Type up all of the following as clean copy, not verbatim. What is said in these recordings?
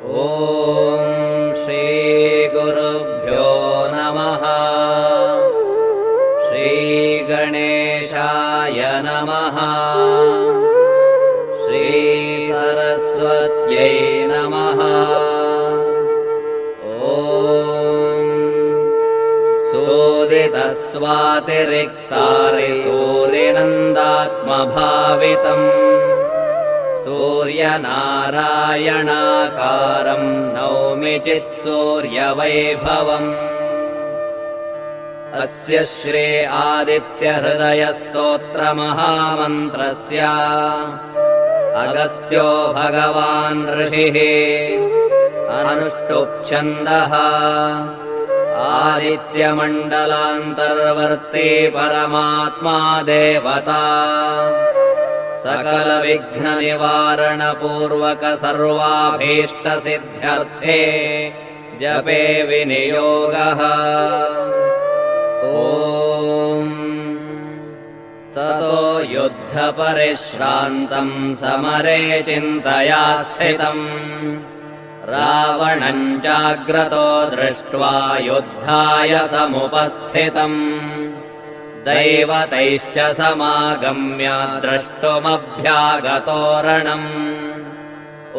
ॐ श्रीगुरुभ्यो नमः। श्रीगणेशाय नमः। श्रीसरस्वत्यै नमः। ॐ सूदितस्वातिरिक्तारिसूरिनन्दात्मभावितम् सूर्यनारायणाकारं नौमि चित्सूर्यवैभवम्। अस्य श्री आदित्यहृदयस्तोत्रमहामन्त्रस्य अगस्त्यो भगवान् ऋषिः अनुष्टुप् छन्दः आदित्यमण्डलान्तर्वर्ती परमात्मा देवता सकलविघ्ननिवारणपूर्वक सर्वाभीष्टसिद्ध्यर्थे जपे विनियोगः। ॐ ततो युद्धपरिश्रान्तं समरे चिन्तया स्थितम् रावणं चाग्रतो दृष्ट्वा युद्धाय समुपस्थितम् दैवतैश्च समागम्य द्रष्टुमभ्यागतोरणम्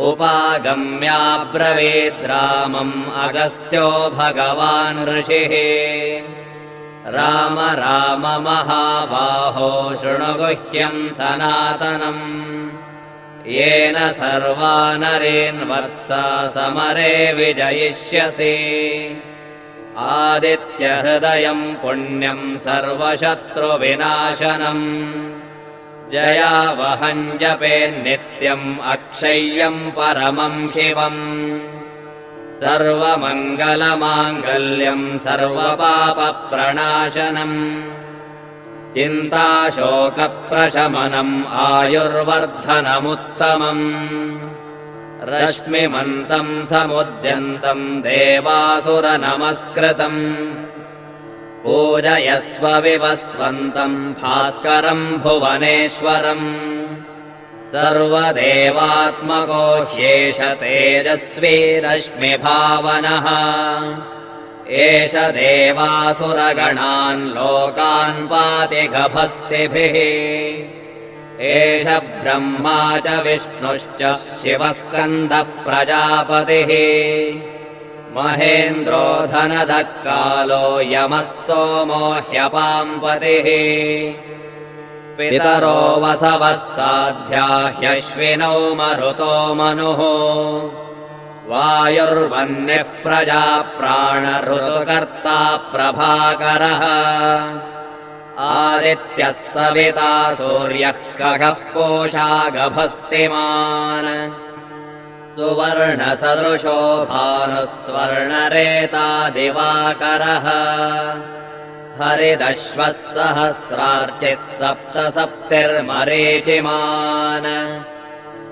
उपागम्याब्रवीद्रामम् अगस्त्यो भगवान् ऋषिः राम राम महाबाहो शृणु गुह्यं सनातनम् येन सर्वा नरेन् वत्सा समरे विजयिष्यसि आदित्यहृदयं पुण्यं सर्वशत्रुविनाशनम् जयावहं जपेन्नित्यम् अक्षय्यं परमं शिवम् सर्वमङ्गलमाङ्गल्यं सर्वपापप्रणाशनम् चिन्ताशोकप्रशमनम् आयुर्वर्धनमुत्तमम् रश्मिमन्तं समुद्यन्तं देवासुरनमस्कृतम् पूजयस्व विवस्वन्तं भास्करं भुवनेश्वरम् सर्वदेवात्मको ह्येष तेजस्वी रश्मिभावनः एष देवासुरगणान् लोकान् पाति गभस्तिभिः एष ब्रह्मा च विष्णुश्च शिवस्कन्दः प्रजापतिः महेन्द्रो धनदः कालो यमः सोमो ह्यपाम्पतिः पितरो वसवः साध्या ह्यश्विनौ मरुतो मनुः वायुर्वह्निः प्रजा प्राणऋतुकर्ता प्रभाकरः आदित्यः सविता सूर्यः खगः पूषा गभस्तिमान् सुवर्णसदृशो भानुः स्वर्णरेता दिवाकरः हरिदश्वः सहस्रार्चिः सप्तसप्तिर्मरीचिमान्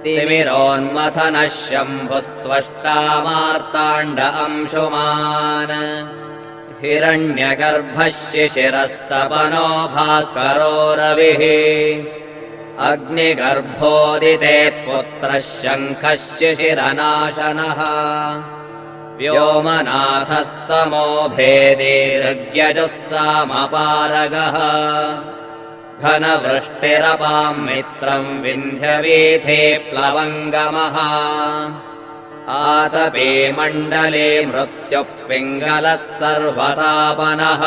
तिमिरोन्मथनः शम्भुस्त्वष्टा मार्ताण्ड अंशुमान् हिरण्यगर्भः शिशिरस्तपनो भास्करो रविः अग्निगर्भोदितेः पुत्रः शङ्खः शिशिरनाशनः व्योमनाथस्तमो भेदी ऋग्यजुः सामपारगः घनवृष्टिरपां मित्रं विन्ध्यवीथे प्लवङ्गमः आतपे मण्डले मृत्युः पिङ्गलः सर्वतापनः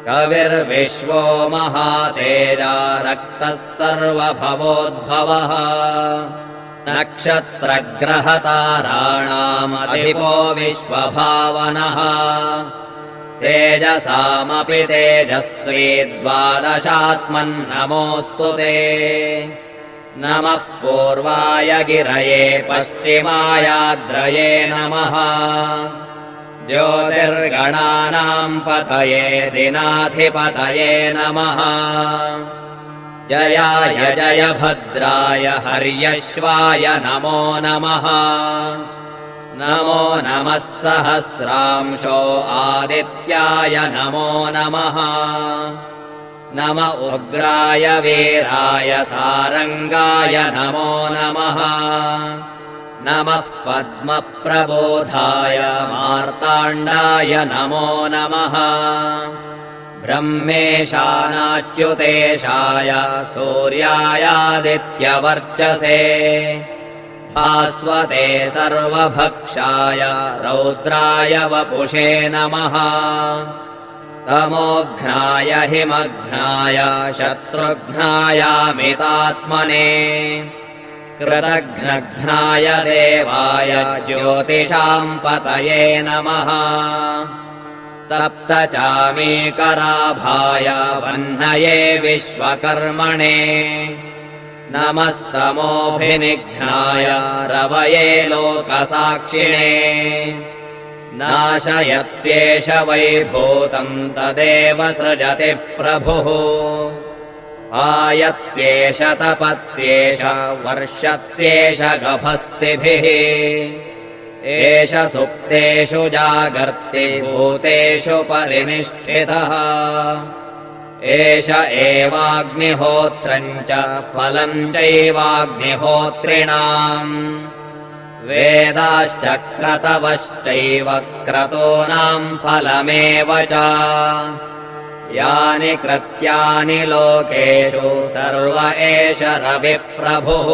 कविर्विश्वो महातेजा रक्तः सर्वभवोद्भवः नक्षत्रग्रहताराणामधिपो विश्वभावनः तेजसामपि तेजस्वी द्वादशात्मन्नमोऽस्तु ते नमः पूर्वाय गिरये पश्चिमायाद्रये नमः ज्योतिर्गणानां पतये दिनाधिपतये नमः जयाय जयभद्राय हर्यश्वाय नमो नमः नमो नमः सहस्रांशो आदित्याय नमो नमः नम उग्राय वीराय सारंगाय नमो नमः नमः पद्मप्रबोधाय मार्ताण्डाय नमो नमः ब्रह्मेशानाच्युतेशाय सूर्यायादित्यवर्चसे भास्वते सर्वभक्षाय रौद्राय वपुषे नमः तमोघ्नाय हिमघ्नाय शत्रुघ्नायामितात्मने कृतघ्नघ्नाय देवाय ज्योतिषाम् पतये नमः तप्तचामीकराभाय वह्नये विश्वकर्मणे नमस्तमोभिनिघ्नाय रवये लोकसाक्षिणे नाशयत्येष वैभूतम् तदेव सृजति प्रभुः आयत्येष तपत्येष वर्षत्येष गभस्तिभिः एष सुप्तेषु जागर्ति भूतेषु परिनिष्ठितः एष एवाग्निहोत्रम् च फलम् चैवाग्निहोत्रिणाम् वेदाश्च क्रतवश्चैव क्रतूनाम् फलमेव च यानि कृत्यानि लोकेषु सर्व एष रविप्रभुः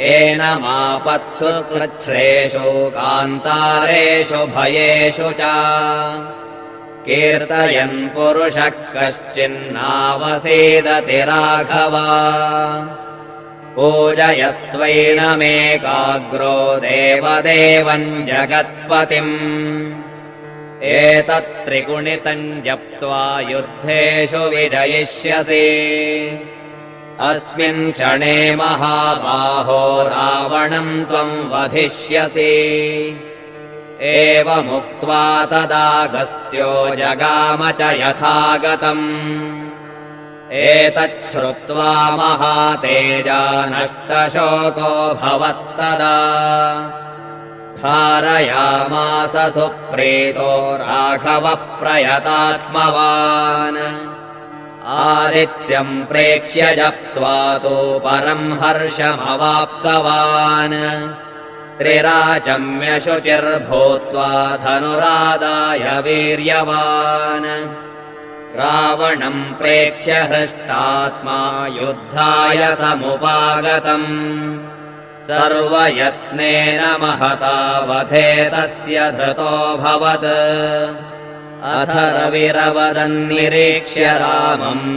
एनमापत्सु कृच्छ्रेषु कान्तारेषु भयेषु च कीर्तयन् पुरुषः कश्चिन्नावसीदति राघव पूजयस्वैनमेकाग्रो देवदेवम् जगत्पतिम् एतत्त्रिगुणितम् जप्त्वा युद्धेषु विजयिष्यसि अस्मिन् क्षणे महाबाहो रावणम् त्वम् वधिष्यसि एवमुक्त्वा तदागस्त्यो जगाम च यथागतम् एतच्छ्रुत्वा महातेजा नष्टशोको भवत्तदा धारयामास सुप्रीतो राघवः प्रयतात्मवान् आदित्यम् प्रेक्ष्य जप्त्वा तु परम् हर्षमवाप्तवान् त्रिराचम्य शुचिर्भूत्वा धनुरादाय वीर्यवान् रावणम् प्रेक्ष्य हृष्टात्मा युद्धाय समुपागतम् सर्वयत्नेन महता वधे तस्य धृतोऽभवत् अथ रविरवदन्निरीक्ष्य रामम्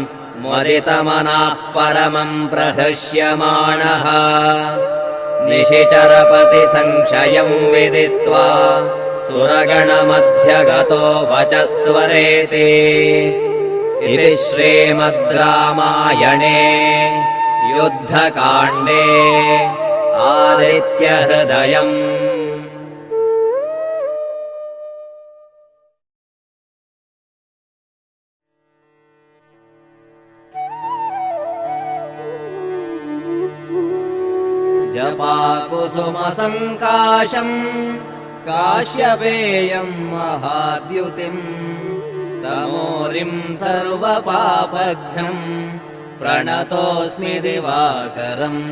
मुदितमनाः परमम् प्रहृष्यमाणः निशिचरपतिसंशयम् विदित्वा सुरगणमध्यगतो वचस्त्वरेति इति श्रीमद् रामायणे युद्धकाण्डे आदित्यहृदयम् जपाकुसुमसङ्काशम् काश्यपेयम् महाद्युतिम् तमोरिम् सर्वपापघ्नम् प्रणतोऽस्मि दिवाकरम्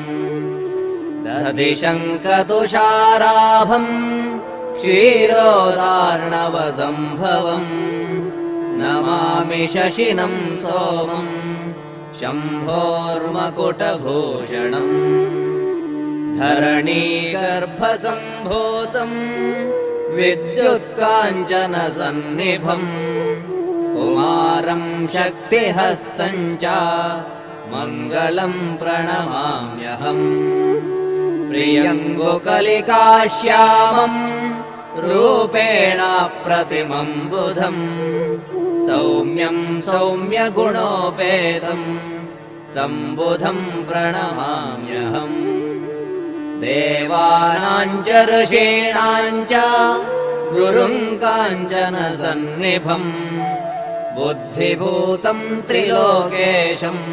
दधिशङ्कतुषाराभम् क्षीरोदार्णवसम्भवम् नमामि शशिनम् सोमम् शम्भोर्मकुटभूषणम् धरणीगर्भसम्भूतम् विद्युत्काञ्चनसन्निभम् कुमारम् शक्तिहस्तम् च मङ्गलम् प्रणमाम्यहम् प्रियङ्गुकलिकाश्यामम् रूपेण प्रतिमम् बुधम् सौम्यम् सौम्यगुणोपेतम् तम् बुधम् प्रणमाम्यहम् देवानाम् च ऋषीणाम् च गुरुम् काञ्चनसन्निभम् बुद्धिभूतम् त्रिलोकेशम्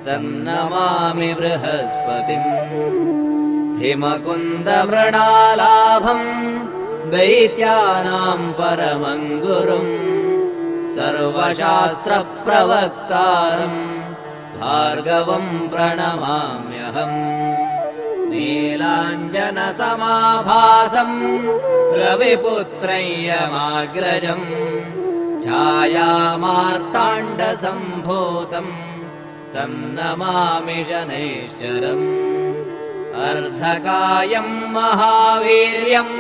तन्नमामि बृहस्पतिम् हिमकुन्दमृणालाभम् दैत्यानाम् परमम् गुरुम् सर्वशास्त्रप्रवक्तारम् भार्गवम् प्रणमाम्यहम् नीलाञ्जनसमाभासम् रविपुत्रय्यमाग्रजम् छायामार्ताण्डसम्भूतम् तं नमामि शनैश्चरम् अर्धकायम् महावीर्यम्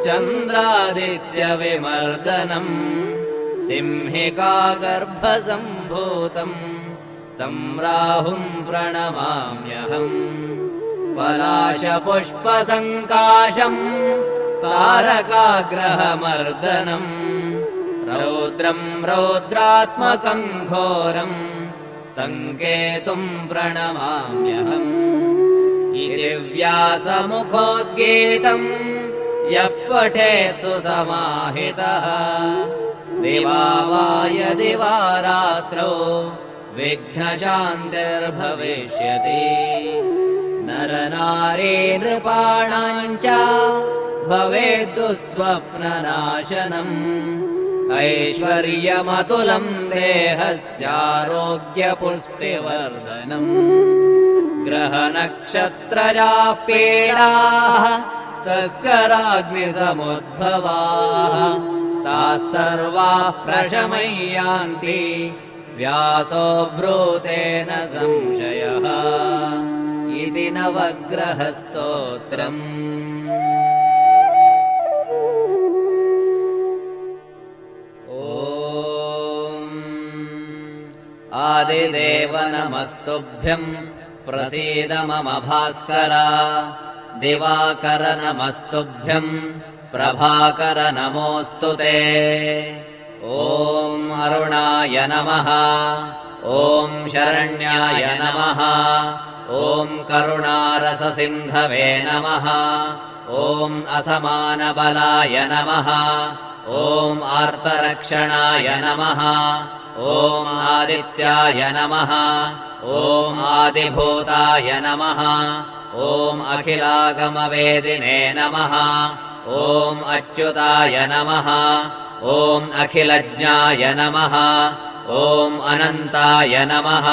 चन्द्रादित्यविमर्दनम् सिंहिकागर्भसम्भूतम् तं राहुम् प्रणमाम्यहम् पलाशपुष्पसङ्काशम् तारकाग्रहमर्दनम् रौद्रम् रौद्रात्मकम् घोरम् तं केतुम् प्रणमाम्यहम् इति व्यासमुखोद्गीतम् यः पठेत् सुसमाहितः दिवा वा यदि वा रात्रौ विघ्नशान्तिर्भविष्यति नरनारी नृपाणाम् च भवेद्दुःस्वप्ननाशनम् ऐश्वर्यमतुलम् देहस्यारोग्यपुष्टिवर्धनम् ग्रहनक्षत्रजाः पीडाः तस्कराग्निसमुद्भवाः ताः सर्वाः प्रशमय्यान्ति व्यासो ब्रूतेन संशयः इति नवग्रहस्तोत्रम्। आदिदेव नमस्तुभ्यम् प्रसीद मम भास्कर दिवाकर नमस्तुभ्यम् प्रभाकर नमोऽस्तु ते। ॐ अरुणाय नमः ॐ शरण्याय नमः ॐ करुणारससिन्धवे नमः ॐ असमानबलाय नमः ॐ आर्तरक्षणाय नमः ॐ आदित्याय नमः ॐ आदिभूताय नमः ॐ अखिलागमवेदिने नमः ॐ अच्युताय नमः ॐ अखिलज्ञाय नमः ॐ अनन्ताय नमः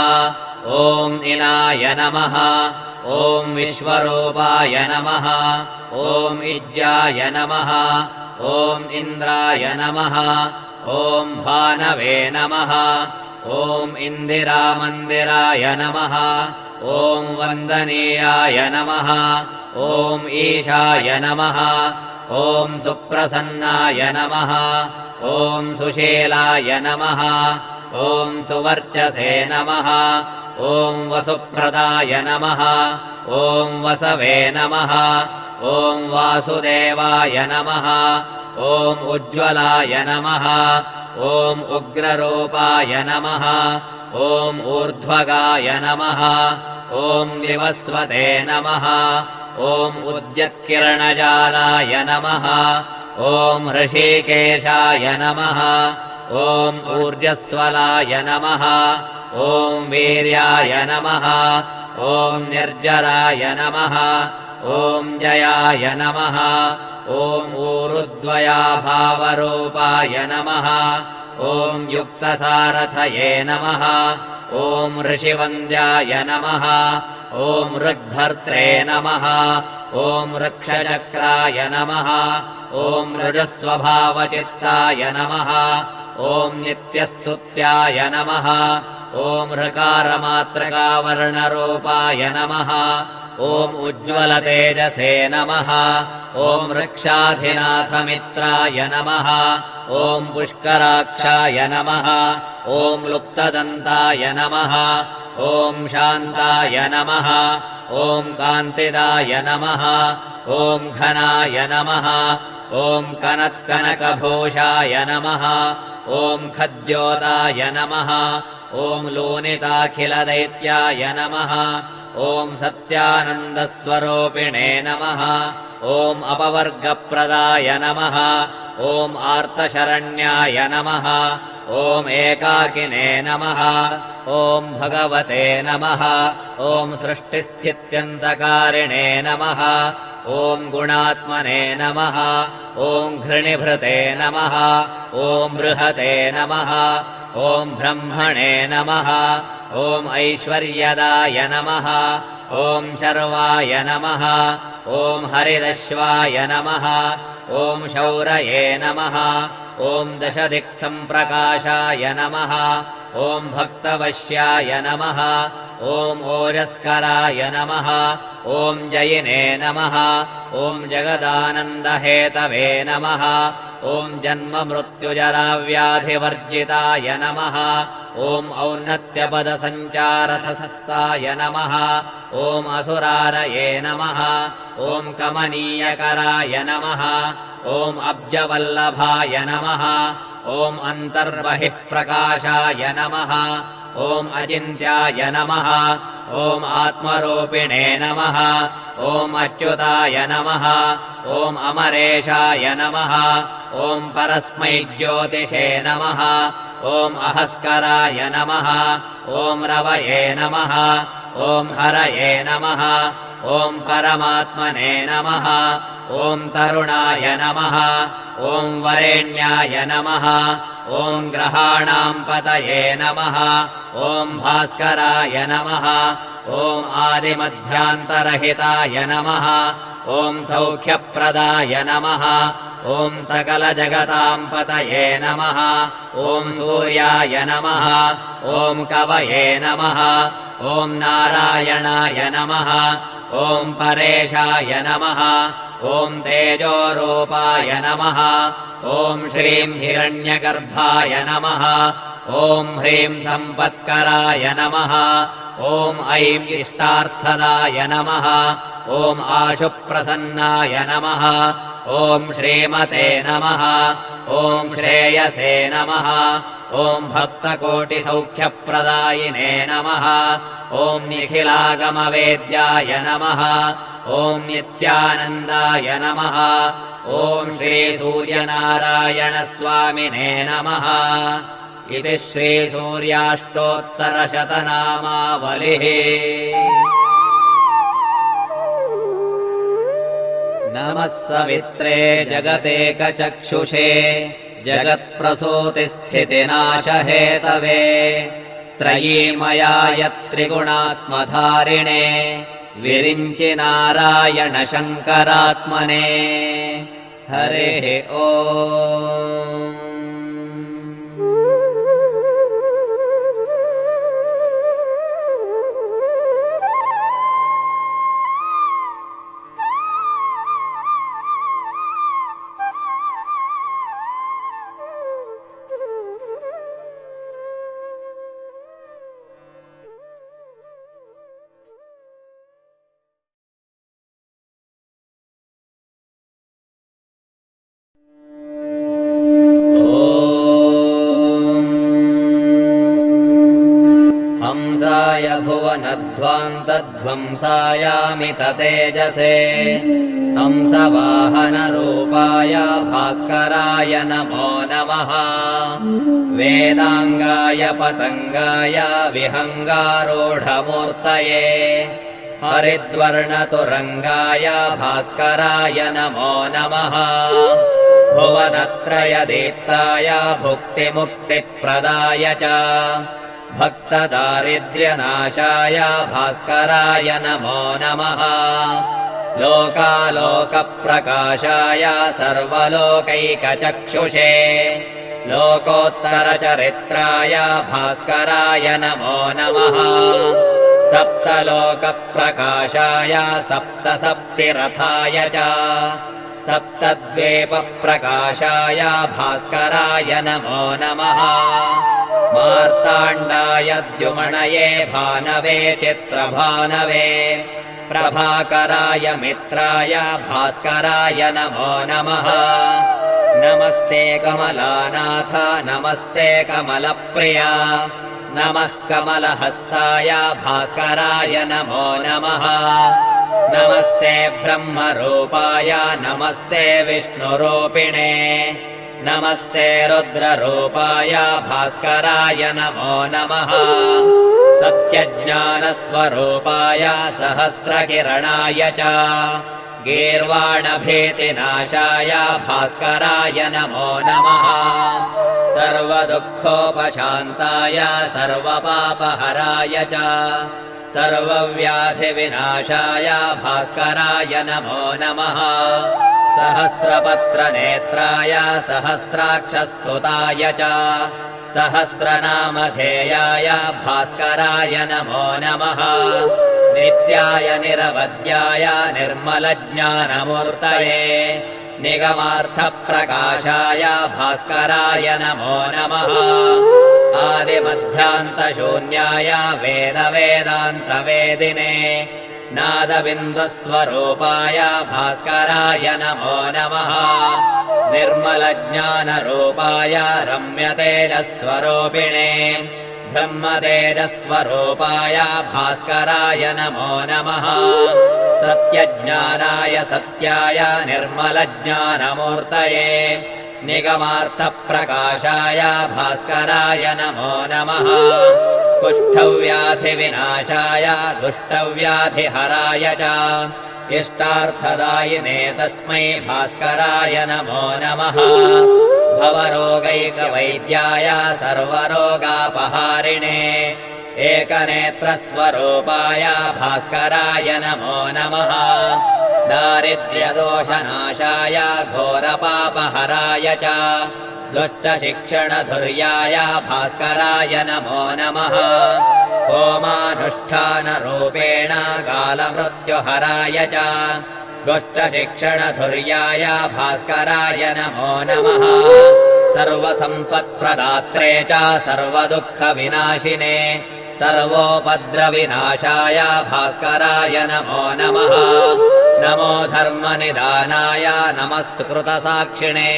ॐ इनाय नमः ॐ विश्वरूपाय नमः ॐ इज्जाय नमः ॐ इन्द्राय नमः ॐ भानवे नमः ॐ इन्दिरामन्दिराय नमः ॐ वन्दनीयाय नमः ॐ ईशाय नमः ॐ सुप्रसन्नाय नमः ॐ सुशीलाय नमः ॐ सुवर्चसे नमः ॐ वसुप्रदाय नमः ॐ वसवे नमः ॐ वासुदेवाय नमः ॐ उज्ज्वलाय नमः ॐ उग्ररूपाय नमः ॐ ऊर्ध्वगाय नमः ॐ विवस्वते नमः ॐ उद्यत्किरणजालाय नमः ॐ हृषीकेशाय नमः ॐ ऊर्जस्वलाय नमः ॐ वीर्याय नमः ॐ निर्जराय नमः ॐ जयाय नमः ॐ ऊरुद्वयाभावरूपाय नमः ॐ युक्तसारथये नमः ॐ ऋषिवन्द्याय नमः ॐ ऋग्भर्त्रे नमः ॐ वृक्षचक्राय नमः ॐ ऋजस्वभावचित्ताय नमः ॐ नित्यस्तुत्याय नमः ॐ ऋकारमात्रकावर्णरूपाय नमः ॐ उज्ज्वलतेजसे नमः ॐ वृक्षाधिनाथमित्राय नमः ॐ पुष्कराक्षाय नमः ॐ लुप्तदन्ताय नमः ॐ शान्ताय नमः ॐ कान्तिदाय नमः ॐ घनाय नमः ॐ कनत्कनकभूषाय नमः ॐ खद्योताय नमः ॐ लोनिताखिलदैत्याय नमः ॐ सत्यानन्दस्वरूपिणे नमः ॐ अपवर्गप्रदाय नमः ॐ आर्तशरण्याय नमः ॐ एकाकिने नमः ॐ भगवते नमः ॐ सृष्टिस्थित्यन्तकारिणे नमः ॐ गुणात्मने नमः ॐ घृणिभृते नमः ॐ बृहते नमः ॐ ब्रह्मणे नमः ॐ ऐश्वर्यदाय नमः ॐ शर्वाय नमः ॐ हरिदश्वाय नमः ॐ शौरये नमः ॐ दशदिक्सम्प्रकाशाय नमः ॐ भक्तवश्याय नमः ॐ ओजस्कराय नमः ॐ जयिने नमः ॐ जगदानन्दहेतवे नमः ॐ जन्ममृत्युजराव्याधिवर्जिताय नमः ॐ औन्नत्यपदसञ्चारथसस्ताय नमः ॐ असुरारये नमः ॐ कमनीयकराय नमः ॐ अब्जवल्लभाय नमः ॐ अन्तर्बहिःप्रकाशाय नमः ॐ अचिन्त्याय नमः ॐ आत्मरूपिणे नमः ॐ अच्युताय नमः ॐ अमरेशाय नमः ॐ परस्मै ज्योतिषे नमः ॐ अहस्कराय नमः ॐ रवये नमः ॐ हरये नमः ॐ परमात्मने नमः ॐ तरुणाय नमः ॐ वरेण्याय नमः ॐ ग्रहाणां पतये नमः ॐ भास्कराय नमः ॐ आदिमध्यान्तरहिताय नमः ॐ सौख्यप्रदाय नमः ॐ सकलजगतां पतये नमः ॐ सूर्याय नमः ॐ कवये नमः ॐ नारायणाय नमः ॐ परेशाय नमः ॐ तेजोरूपाय नमः ॐ श्रीं हिरण्यगर्भाय नमः ॐ ह्रीं सम्पत्कराय नमः ॐ ऐं इष्टार्थदाय नमः ॐ आशुप्रसन्नाय नमः ॐ श्रीमते नमः ॐ श्रेयसे नमः ॐ भक्तकोटिसौख्यप्रदायिने नमः ॐ निखिलागमवेद्याय नमः ॐ नित्यानन्दाय नमः ॐ श्रीसूर्यनारायणस्वामिने नमः इति श्रीसूर्याष्टोत्तरशतनामावलिः। नमः सवित्रे जगतेकचक्षुषे जगत्प्रसूतिस्थितिनाशहेतवे त्रयीमयाय त्रिगुणात्मधारिणे विरिञ्चि नारायण शङ्करात्मने हरिः ॐ। हंसाय भुवनध्वान्तध्वंसायामित तेजसे हंसवाहनरूपाय भास्कराय नमो नमः। वेदाङ्गाय पतङ्गाय विहङ्गारूढमूर्तये हरिद्वर्णतुरङ्गाय भास्कराय नमो नमः। भुवनत्रयदीप्ताय भुक्तिमुक्तिप्रदाय च भक्तदारिद्र्यनाशाय भास्कराय नमो नमः। लोकालोकप्रकाशाय सर्वलोकैकचक्षुषे लोकोत्तरचरित्राय भास्कराय नमो नमः। सप्तलोकप्रकाशाय सप्तसप्तिरथाय च सप्तद्वीपप्रकाशाय भास्कराय नमो नमः। मार्ताण्डाय द्युमणये भानवे चित्रभानवे प्रभाकराय मित्राय भास्कराय नमो नमः। नमस्ते कमलानाथ नमस्ते कमलप्रिया नमः कमलहस्ताय भास्कराय नमो नमः। नमस्ते ब्रह्मरूपाय नमस्ते विष्णुरूपिणे नमस्ते रुद्ररूपाय भास्कराय नमो नमः। सत्यज्ञानस्वरूपाय सहस्रकिरणाय च गीर्वाणभीतिनाशाय भास्कराय नमो नमः। सर्वदुःखोपशान्ताय सर्वपापहराय च सर्वव्याधिविनाशाय भास्कराय नमो नमः सहस्रपत्रनेत्राय सहस्राक्षस्तुताय च सहस्रनामधेयाय भास्कराय नमो नमः नित्याय निरवध्याय निर्मलज्ञानमूर्तये निगमार्थप्रकाशाय भास्कराय नमो नमः आदिमध्यान्तशून्याय वेदवेदान्तवेदिने नादबिन्दुस्वरूपाय भास्कराय नमो नमः निर्मलज्ञानरूपाय रम्यतेजस्वरूपिणे ब्रह्मतेजस्वरूपाय भास्कराय नमो नमः सत्यज्ञानाय सत्याय निर्मलज्ञानमूर्तये निगमार्थप्रकाशाय भास्कराय नमो नमः कुष्ठव्याधिविनाशाय दुष्टव्याधिहराय च इष्टार्थदायिने तस्मै भास्कराय नमो नमः भवरोगैकवैद्याय सर्वरोगापहारिणे एकनेत्रस्वरूपाय भास्कराय नमो नमः दारिद्र्यदोषनाशाय घोरपापहराय च दुष्टशिक्षणधुर्याय भास्कराय नमो नमः होमानुष्ठानरूपेण कालमृत्युहराय च दुष्टशिक्षणधुर्याय भास्कराय नमो नमः सर्वसम्पत्प्रदात्रे च सर्वदुःखविनाशिने सर्वोपद्रविनाशाय भास्कराय नमो नमः नमो धर्मनिदानाय नमः सुकृतसाक्षिणे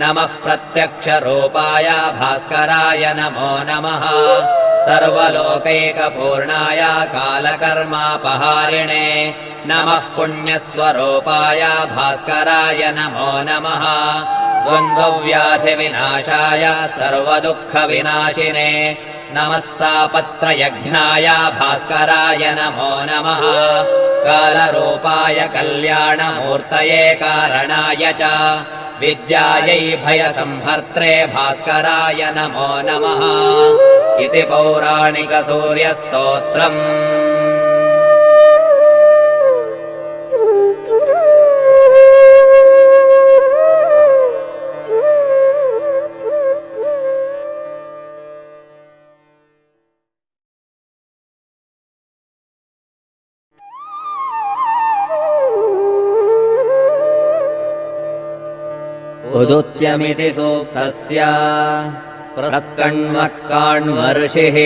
नमः प्रत्यक्षरूपाय भास्कराय नमो नमः सर्वलोकैकपूर्णाय कालकर्मापहारिणे नमः पुण्यस्वरूपाय भास्कराय नमो नमः द्वन्द्वव्याधिविनाशाय सर्वदुःखविनाशिने नमस्तापत्रयज्ञाय भास्कराय नमो नमः कालरूपाय कल्याणमूर्तये कारणाय च विद्यायै भयसंहर्त्रे भास्कराय नमो नमः इति पौराणिकसूर्यस्तोत्रम् उदुत्यमिति सूक्तस्य प्रस्कण्वः काण्वऋषिः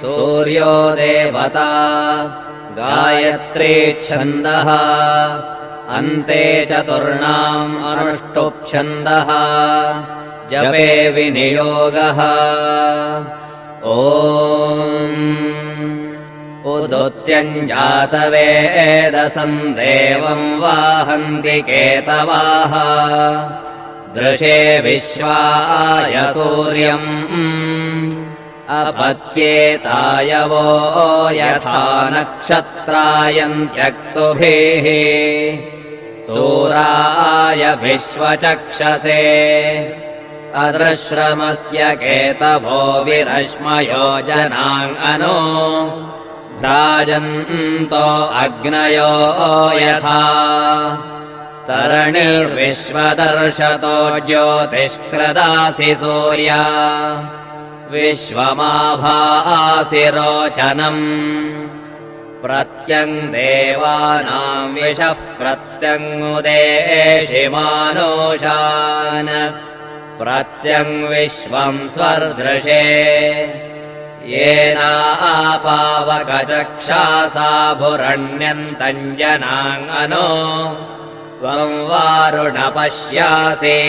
सूर्यो देवता गायत्री छन्दः अन्ते चतुर्णाम् अनुष्टुप् छन्दः जपे विनियोगः ॐ उदुत्यञ्जातवेदसं देवं वाहन्ति केतवाः दृशे विश्वाय सूर्यम् अपत्येताय वो यथा नक्षत्रायन्त्यक्तुभिः सूराय विश्वचक्षसे अदृश्रमस्य केतवो विरश्मयो जनाङ्गनो भ्राजन्तो अग्नयो यथा तरणिर्विश्वदर्शतो ज्योतिष्कृदासि सूर्या विश्वमाभासि रोचनम् प्रत्यङ् देवानां विशः प्रत्यङ्मुदेशि मानुषान् प्रत्यङ् विश्वं स्वर्दृशे येनापावकचक्षासा भुरण्यन्तञ्जनाङ्गनो त्वं वारुण पश्यासि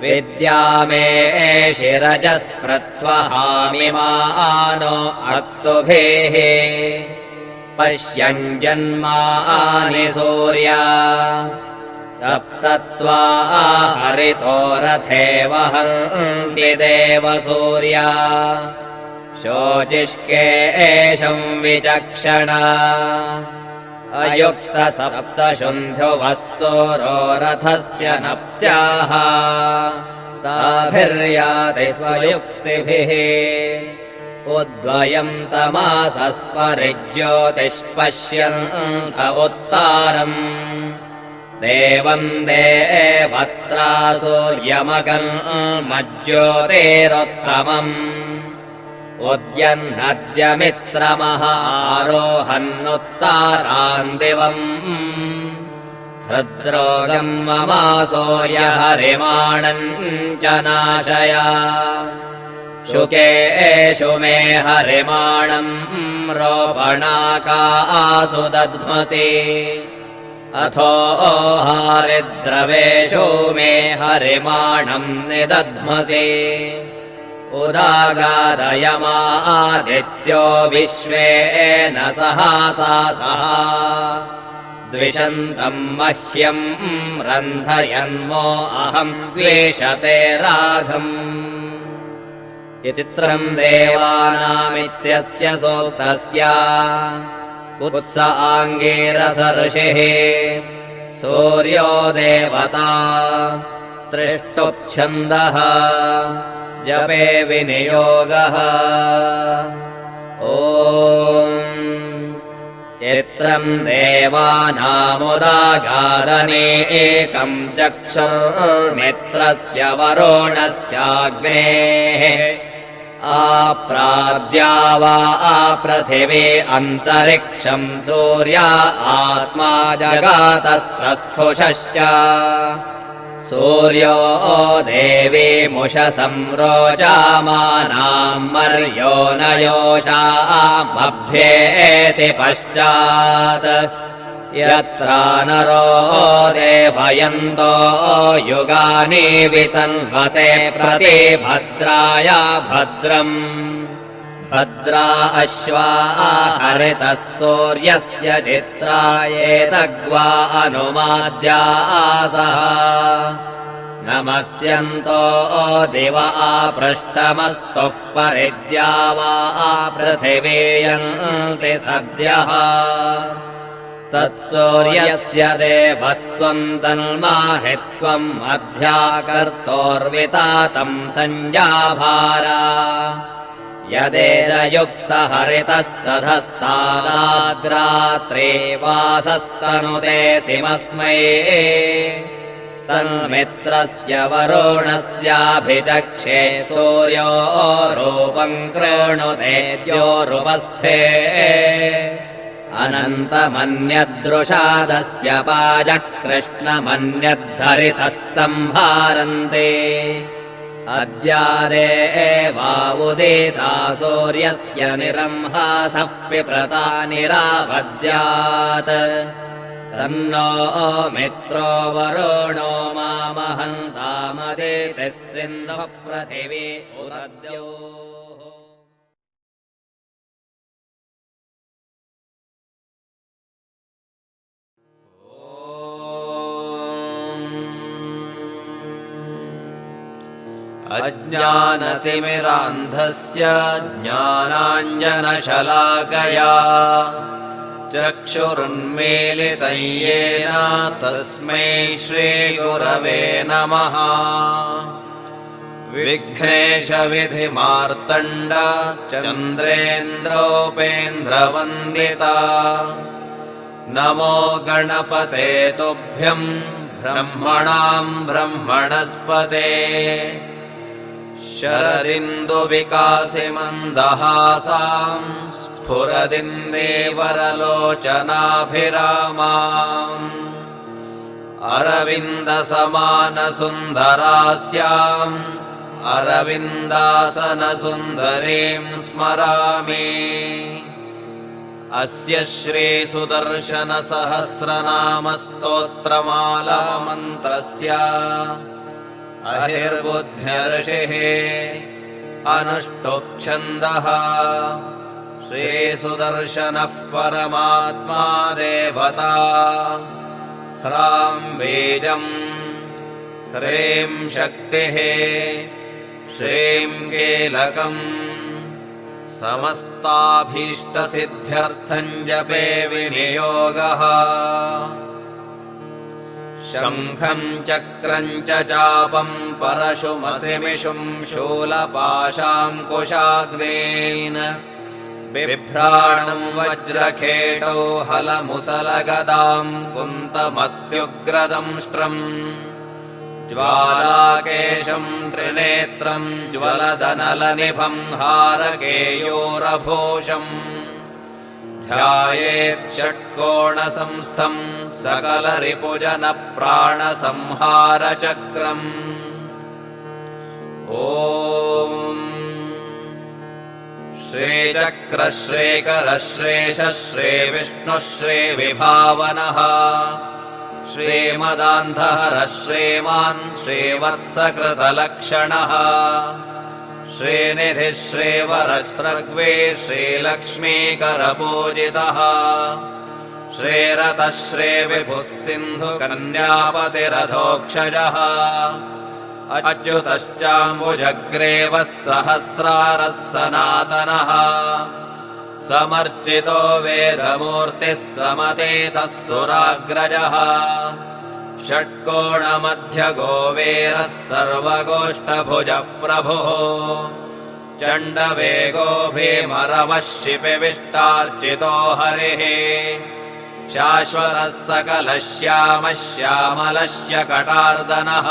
विद्यामेषि रजस्पृत्वहामि मानो अक्तुभिः पश्यञ्जन्मानि सूर्या सप्तत्वा हरितो रथे वहन्ति देवसूर्या शोचिष्केशं विचक्षणा अयुक्तसप्तशुन्धुवः सूरो रथस्य उद्वयम् तमासस्परिज्योतिष्पश्यन्त उत्तारम् देवम् देवत्रा सूर्यमगन्मज्योतिरुत्तमम् उद्यन्नद्यमित्रमहारोहन्नुत्तारान् दिवम् हृद्रोगम् ममासोर्य हरिमाणम् च नाशय शुकेषु मे हरिमाणम् रोपणाकासु दध्मसि अथो हरिद्रवेषु मे हरिमाणम् निदध्मसि उदागादयमादित्यो विश्वेन सहासा द्विषन्तम् मह्यम् रन्धयन्मो अहम् द्वेषते राधम् चित्रम् देवानामित्यस्य सूक्तस्य कुत्स आङ्गीरस ऋषिः सूर्यो देवता त्रिष्टुप्छन्दः जपे विनियोगः ॐ चित्रम् देवानामुदागादने एकम् चक्षुर्मित्रस्य वरुणस्याग्नेः आप्राद्या वा आपृथिवी अन्तरिक्षम् सूर्या आत्मा जगातस्तस्थुषश्च सूर्यो देवी मुषसंरोचामानाम् मर्यो न योषामभ्येति पश्चात् यत्रा नरो देवयन्तो युगानि वितन्वते प्रतिभद्राय भद्रम् भद्रा अश्वा हरितः सूर्यस्य चित्रायेतग्वा अनुमाद्यासः नमस्यन्तो दिव आपृष्टमस्तुः परिद्यावा पृथिवीयन्ति सद्यः तत्सूर्यस्य देवत्वम् तन्माहित्वम् मध्याकर्तोर्वितातम् संजाभारा यदेदयुक्तहरितः सधस्तादाद्रात्रे वासस्तनुते सिमस्मै तन्मित्रस्य वरुणस्याभिचक्षे सूर्यो रूपम् कृणुते द्योरुपस्थे अनन्तमन्यदृषादस्य पाजः कृष्णमन्यद्धरितः सम्भारन्ते अद्यादेवावुदिता सूर्यस्य निरंहासः पिप्रता निरावद्यात् तन्नो मित्रो वरुणो मामहन्तामदितिः सिन्धुः पृथिवी उदद्योः अज्ञानतिमिरान्धस्य ज्ञानाञ्जनशलाकया चक्षुरुन्मीलितं येन तस्मै श्रीगुरवे नमः। विघ्नेशविधिमार्तण्ड चन्द्रेन्द्रोपेन्द्रवन्दिता नमो गणपते तुभ्यं ब्रह्मणां ब्रह्मणस्पते शरदिन्दुविकासिमन्दहासां स्फुरदिन्देवरलोचनाभिरामाम् अरविन्दसमानसुन्दरास्याम् अरविन्दासनसुन्दरीं स्मरामि। अस्य श्रीसुदर्शनसहस्रनामस्तोत्रमालामन्त्रस्य अहिर्बुद्ध्यर्षिः अनुष्टुप्छन्दः श्रीसुदर्शनः परमात्मा देवता ह्रां बीजम् ह्रीं शक्तिः श्रीं कीलकम् समस्ताभीष्टसिद्ध्यर्थं जपे विनियोगः। शङ्खम् चक्रम् च चापम् परशुमसिमिषुम् शूलपाशाङ्कुशाग्नेन बिभ्राणम् वज्रखेटौ हलमुसलगदाम् कुन्तमत्युग्रदंष्ट्रम् ज्वालाकेशम् त्रिनेत्रम् ज्वलदनलनिभम् हारकेयोरभूषम् ध्यायेत् षट्कोणसंस्थम् सकलरिपुजनप्राणसंहारचक्रम् ॐ श्रीचक्र श्रीकर श्रेष श्रीविष्णुः श्रीविभावनः श्रीमदान्धहर श्रीमान् श्रीवत्सकृतलक्षणः श्रीनिधिः श्रीवरस्रग्वे श्रीलक्ष्मीकरपूजितः श्रीरतः श्रीविभुः सिन्धुकन्यापतिरथोक्षजः अच्युतश्चाम्बुजग्रेवः सहस्रारः सनातनः समर्जितो वेदमूर्तिः समतेतः सुराग्रजः षट्कोणमध्यगोवेरः सर्वगोष्ठभुजः प्रभुः चण्डवेगो भीमरवः शिपिविष्टार्चितो हरिः शाश्वतः सकलः श्यामः श्यामलश्च कटार्दनः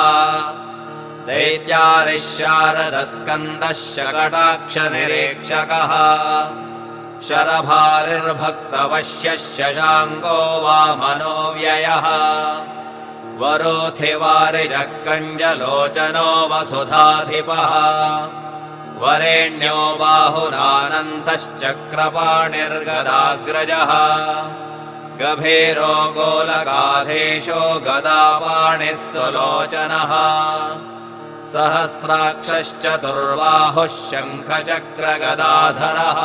दैत्यारिः शारदः स्कन्दः शकटाक्षनिरीक्षकः शरभारिर्भक्तवश्यः शशाङ्को वामनो व्ययः वरोथिवारिजः कञ्जलोचनो वसुधाधिपः वरेण्यो बाहुनानन्तश्चक्रपाणिर्गदाग्रजः गभीरो गोलगाधीशो गदापाणिः सुलोचनः सहस्राक्षश्चतुर्बाहुः शङ्खचक्रगदाधरः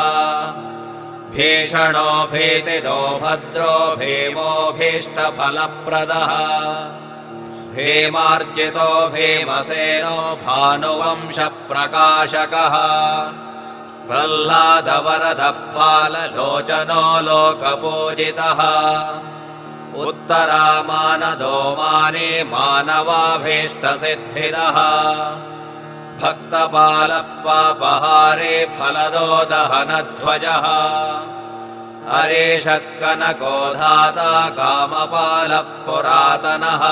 भीषणो भीतिदो भद्रो भीमो भीष्टफलप्रदः भीमार्जितो भीमसेनो भानुवंशप्रकाशकः प्रह्लादवरदः फाललोचनो लोकपूजितः उत्तरामानदो माने मानवाभीष्टसिद्धिदः भक्तपालः पापहारे फलदो दहनध्वजः अरेशः कनको धाता कामपालः पुरातनः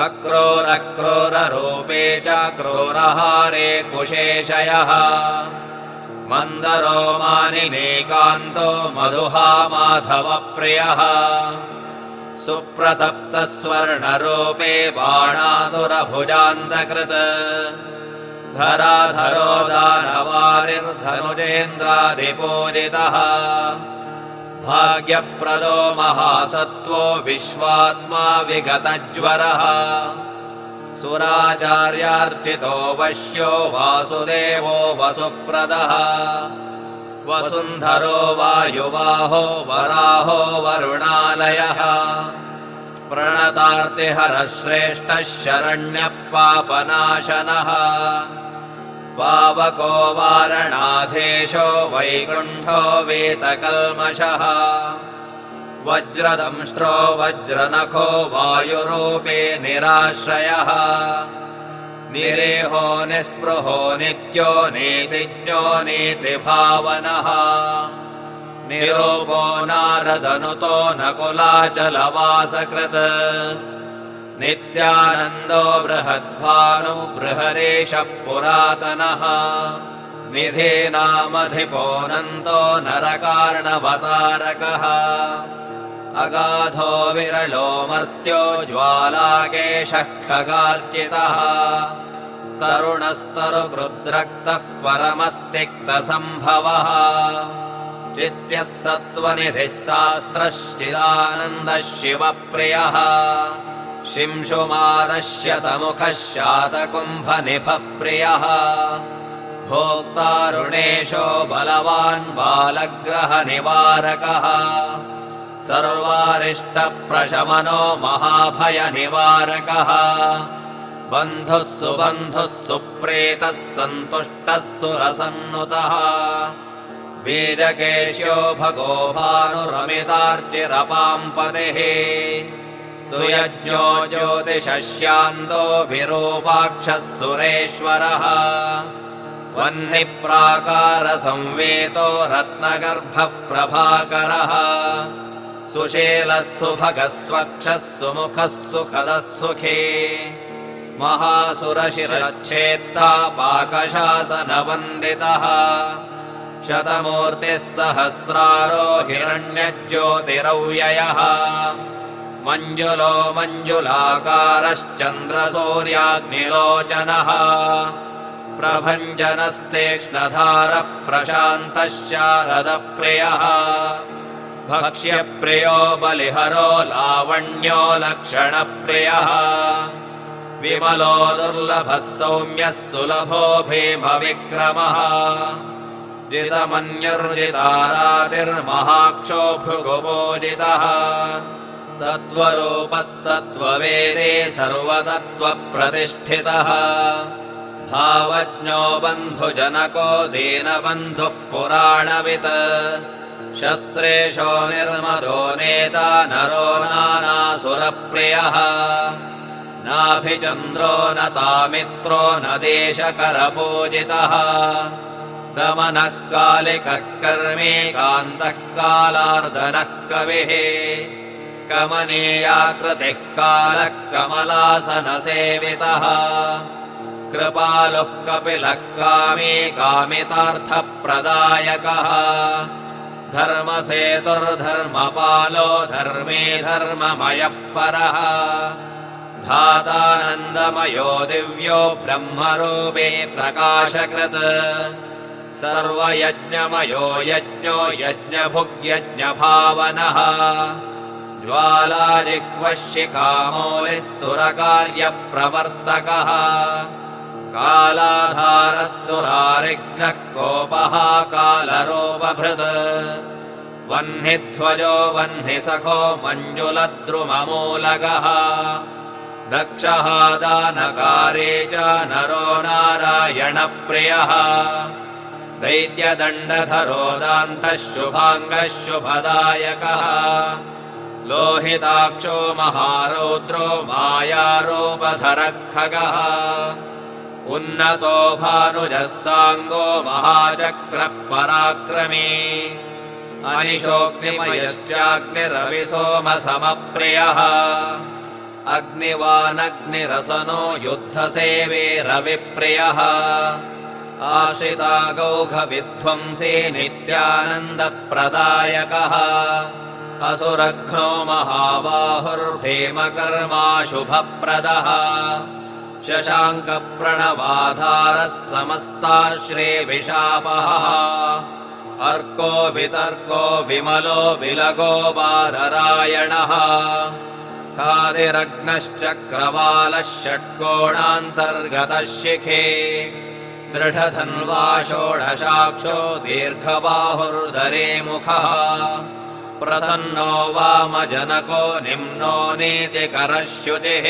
अक्रूरः क्रूररूपे च क्रूरहारे कुशेशयः मन्दरो मानिनीकान्तो मधुहा माधवप्रियः सुप्रतप्तः स्वर्णरूपे बाणासुरभुजान्तकृत् धराधरो दानवारिर्धनुजेन्द्रादिपूजितः भाग्यप्रदो महासत्त्वो विश्वात्मा विगतज्वरः सुराचार्यार्चितो वश्यो वासुदेवो वसुप्रदः वसुन्धरो वायुवाहो वराहो वरुणालयः प्रणतार्तिहरः श्रेष्ठः शरण्यः पापनाशनः पावको वारणाधीशो वैकुण्ठो वीतकल्मषः वज्रदंष्ट्रो वज्रनखो वायुरूपे निराश्रयः निरेहो निःस्पृहो नित्यो नीतिज्ञो नीतिभावनः निरूपो नारदनुतो नकुलाचलवासकृत् नित्यानन्दो बृहद्भानु बृहदेशः पुरातनः निधीनामधिपोऽनन्तो नरकार्णवतारकः अगाधो विरलो मर्त्यो ज्वालाकेशः खगार्चितः तरुणस्तरुकृद्रक्तः परमस्तिक्तसम्भवः चित्यः सत्त्वनिधिः शास्त्रश्चिदानन्दः शिवप्रियः शिंशुमारश्यतमुखः शातकुम्भनिभः प्रियः भोक्तारुणेशो बलवान् बालग्रहनिवारकः सर्वारिष्टप्रशमनो महाभयनिवारकः बन्धुः सुबन्धुः सुप्रीतः सन्तुष्टः सुरसन्नुतः बीजकेश्यो भगो भानुरमितार्चिरपाम्पतिः सुयज्ञो ज्योतिषश्यान्तो विरूपाक्षः सुरेश्वरः वह्निप्राकारसंवेतो रत्नगर्भः प्रभाकरः सुशीलः सुभगस्वक्षः सुमुखः सुखदः सुखे महासुरशिरश्चेत्ता पाकशासनवन्दितः शतमूर्तिः सहस्रारो हिरण्यज्योतिरव्ययः मञ्जुलो मञ्जुलाकारश्चन्द्रसूर्याग्निलोचनः प्रभञ्जनस्तीक्ष्णधारः प्रशान्तः शारदप्रियः भक्ष्यप्रियो बलिहरो लावण्यो लक्षणप्रियः विमलो दुर्लभः सौम्यः सुलभो भीमविक्रमः जितमन्युर्जितारातिर्महाक्षो भृगुपूजितः तत्त्वरूपस्तत्त्ववेदे सर्वतत्त्वप्रतिष्ठितः भावज्ञो बन्धुजनको दीनबन्धुः पुराणवित् शस्त्रेशो निर्मदो नेता नरो नानासुरप्रियः नाभिचन्द्रो न तामित्रो न देशकरपूजितः दमनः कालिकः कर्मी कान्तः कालार्दनः कविः कमनीयाकृतिः कालः कमलासनसेवितः कृपालुः कपिलः कामी कामितार्थप्रदायकः धर्मसेतुर्धर्मपालो धर्मे धर्ममयः परः धातानन्दमयो दिव्यो ब्रह्मरूपे प्रकाशकृत् सर्वयज्ञमयो यज्ञो यज्ञभुग्यज्ञभावनः ज्वालाजिह्वः शिखामौलिः सुरकार्यप्रवर्तकः कालाधारः सुरारिघ्नः कोपः कालरूपभृत् वह्निध्वजो वह्निसखो मञ्जुलद्रुममूलकः दक्षः दानकारे च नरो नारायणप्रियः दैत्यदण्डधरो दान्तः शुभाङ्गः शुभदायकः लोहिताक्षो महारौद्रो मायारूपधरः खगः उन्नतो भानुजः साङ्गो महाचक्रः पराक्रमी अनिशोऽग्निमयश्चाग्निरविसोमसमप्रियः अग्निवानग्निरसनो युद्धसेवे रविप्रियः आश्रितागौघविध्वंसी नित्यानन्दप्रदायकः असुरघ्नो महाबाहुर्भीमकर्मा शुभप्रदः शशाङ्कप्रणवाधारः समस्ताश्रीविशापः अर्को वितर्को विमलो विलगो बादरायणः खादिरग्नश्चक्रवालः षट्कोणान्तर्गतः शिखे दृढधन्वा षोडशाक्षो दीर्घबाहुर्धरे मुखः प्रसन्नो वामजनको निम्नो नीतिकरः शुचिः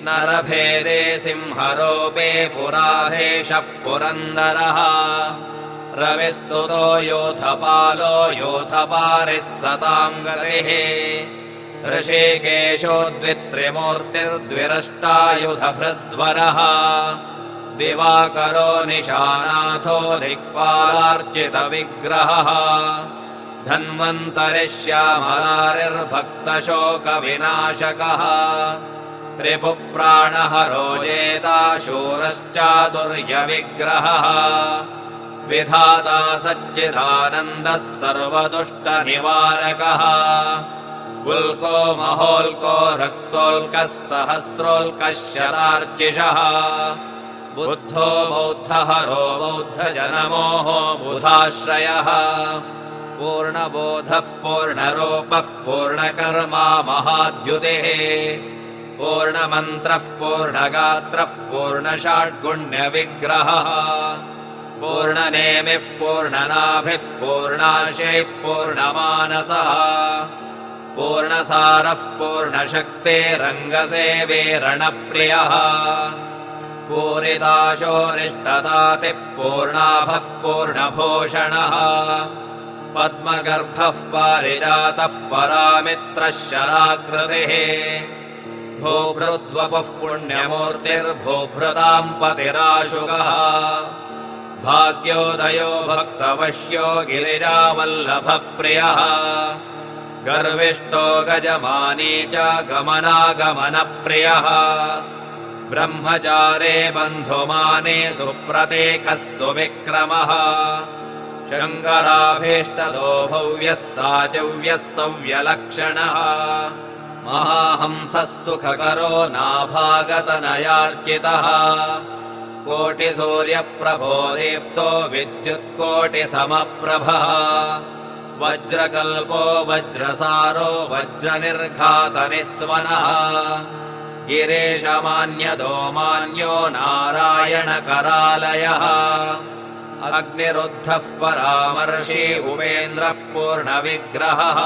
नरभेदे सिंहरूपे पुराहेशः पुरन्दरः रविस्तुतो योथपालो योथपारिः सतां गतिः ऋषिकेशो द्वित्रिमूर्तिर्द्विरष्टायुधभृद्वरः दिवाकरो निशानाथो दिक्पालार्चितविग्रहः धन्वन्तरिः श्यामलारिर्भक्तशोकविनाशकः रिपुप्राणहरो जेता शूरश्चातुर्यविग्रहः विधाता सच्चिदानन्दः सर्वदुष्टनिवारकः उल्को महोल्को रक्तोल्कः सहस्रोल्कः शतार्चिषः बुद्धो बौद्धहरो बौद्धजनमोहो बुधाश्रयः पूर्णबोधः पूर्णरूपः पूर्णकर्मा महाद्युतिः पूर्णमन्त्रः पूर्णगात्रः पूर्णषाड्गुण्यविग्रहः पूर्णनेमिः पूर्णनाभिः पूर्णाशयः पूर्णमानसः पूर्णसारः पूर्णशक्तिरङ्गसेवे रणप्रियः पूरिताशोरिष्टतातिः पूर्णाभः पूर्णभूषणः पद्मगर्भः पारिजातः परामित्रः शराकृतिः भूभृद्वपुः पुण्यमूर्तिर्भूभृताम् पतिराशुगः भाग्योदयो भक्तवश्यो गिरिजावल्लभप्रियः गर्विष्ठो गजमानी च गमनागमनप्रियः ब्रह्मचारे बन्धुमाने सुप्रतीकः सुविक्रमः शङ्कराभीष्टदो भव्यः साचव्यः सव्यलक्षणः महाहंसः सुखकरो नाभागतनयार्चितः कोटिसूर्यप्रभो दीप्तो विद्युत्कोटिसमप्रभः वज्रकल्पो वज्रसारो वज्रनिर्घातनिस्वनः गिरीशमान्यदो मान्यो नारायणकरालयः अग्निरुद्धः परामर्षि उपेन्द्रः पूर्णविग्रहः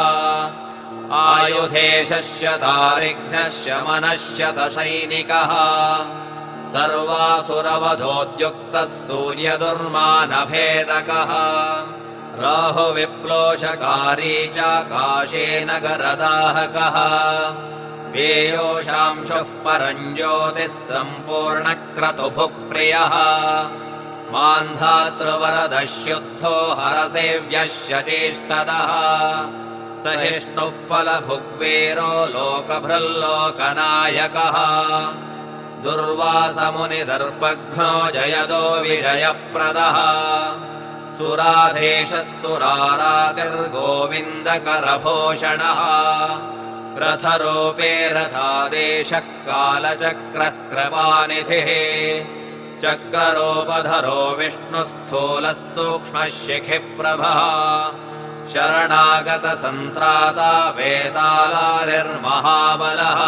आयुधेशस्य तारिघ्नः शमनः शतसैनिकः सर्वासुरवधोद्युक्तः सूर्यदुर्मानभेदकः राहुविप्लोषकारी च काशीनगरदाहकः वेयोषांशुः परञ्ज्योतिः सम्पूर्णक्रतुभुप्रियः मान्धातृवरदश्युद्धो हरसेव्यः शचेष्टदः सहिष्णुः फलभुग्वीरो लोकभृल्लोकनायकः दुर्वासमुनिदर्पघ्नो जयदो विजयप्रदः सुराधेशः सुरारातिर्गोविन्दकरभूषणः रथरूपे रथादेशः कालचक्रः कृपानिधिः चक्ररूपधरो विष्णुस्थूलः सूक्ष्मः शिखिप्रभः शरणागतसन्त्राता वेतालारिर्महाबलः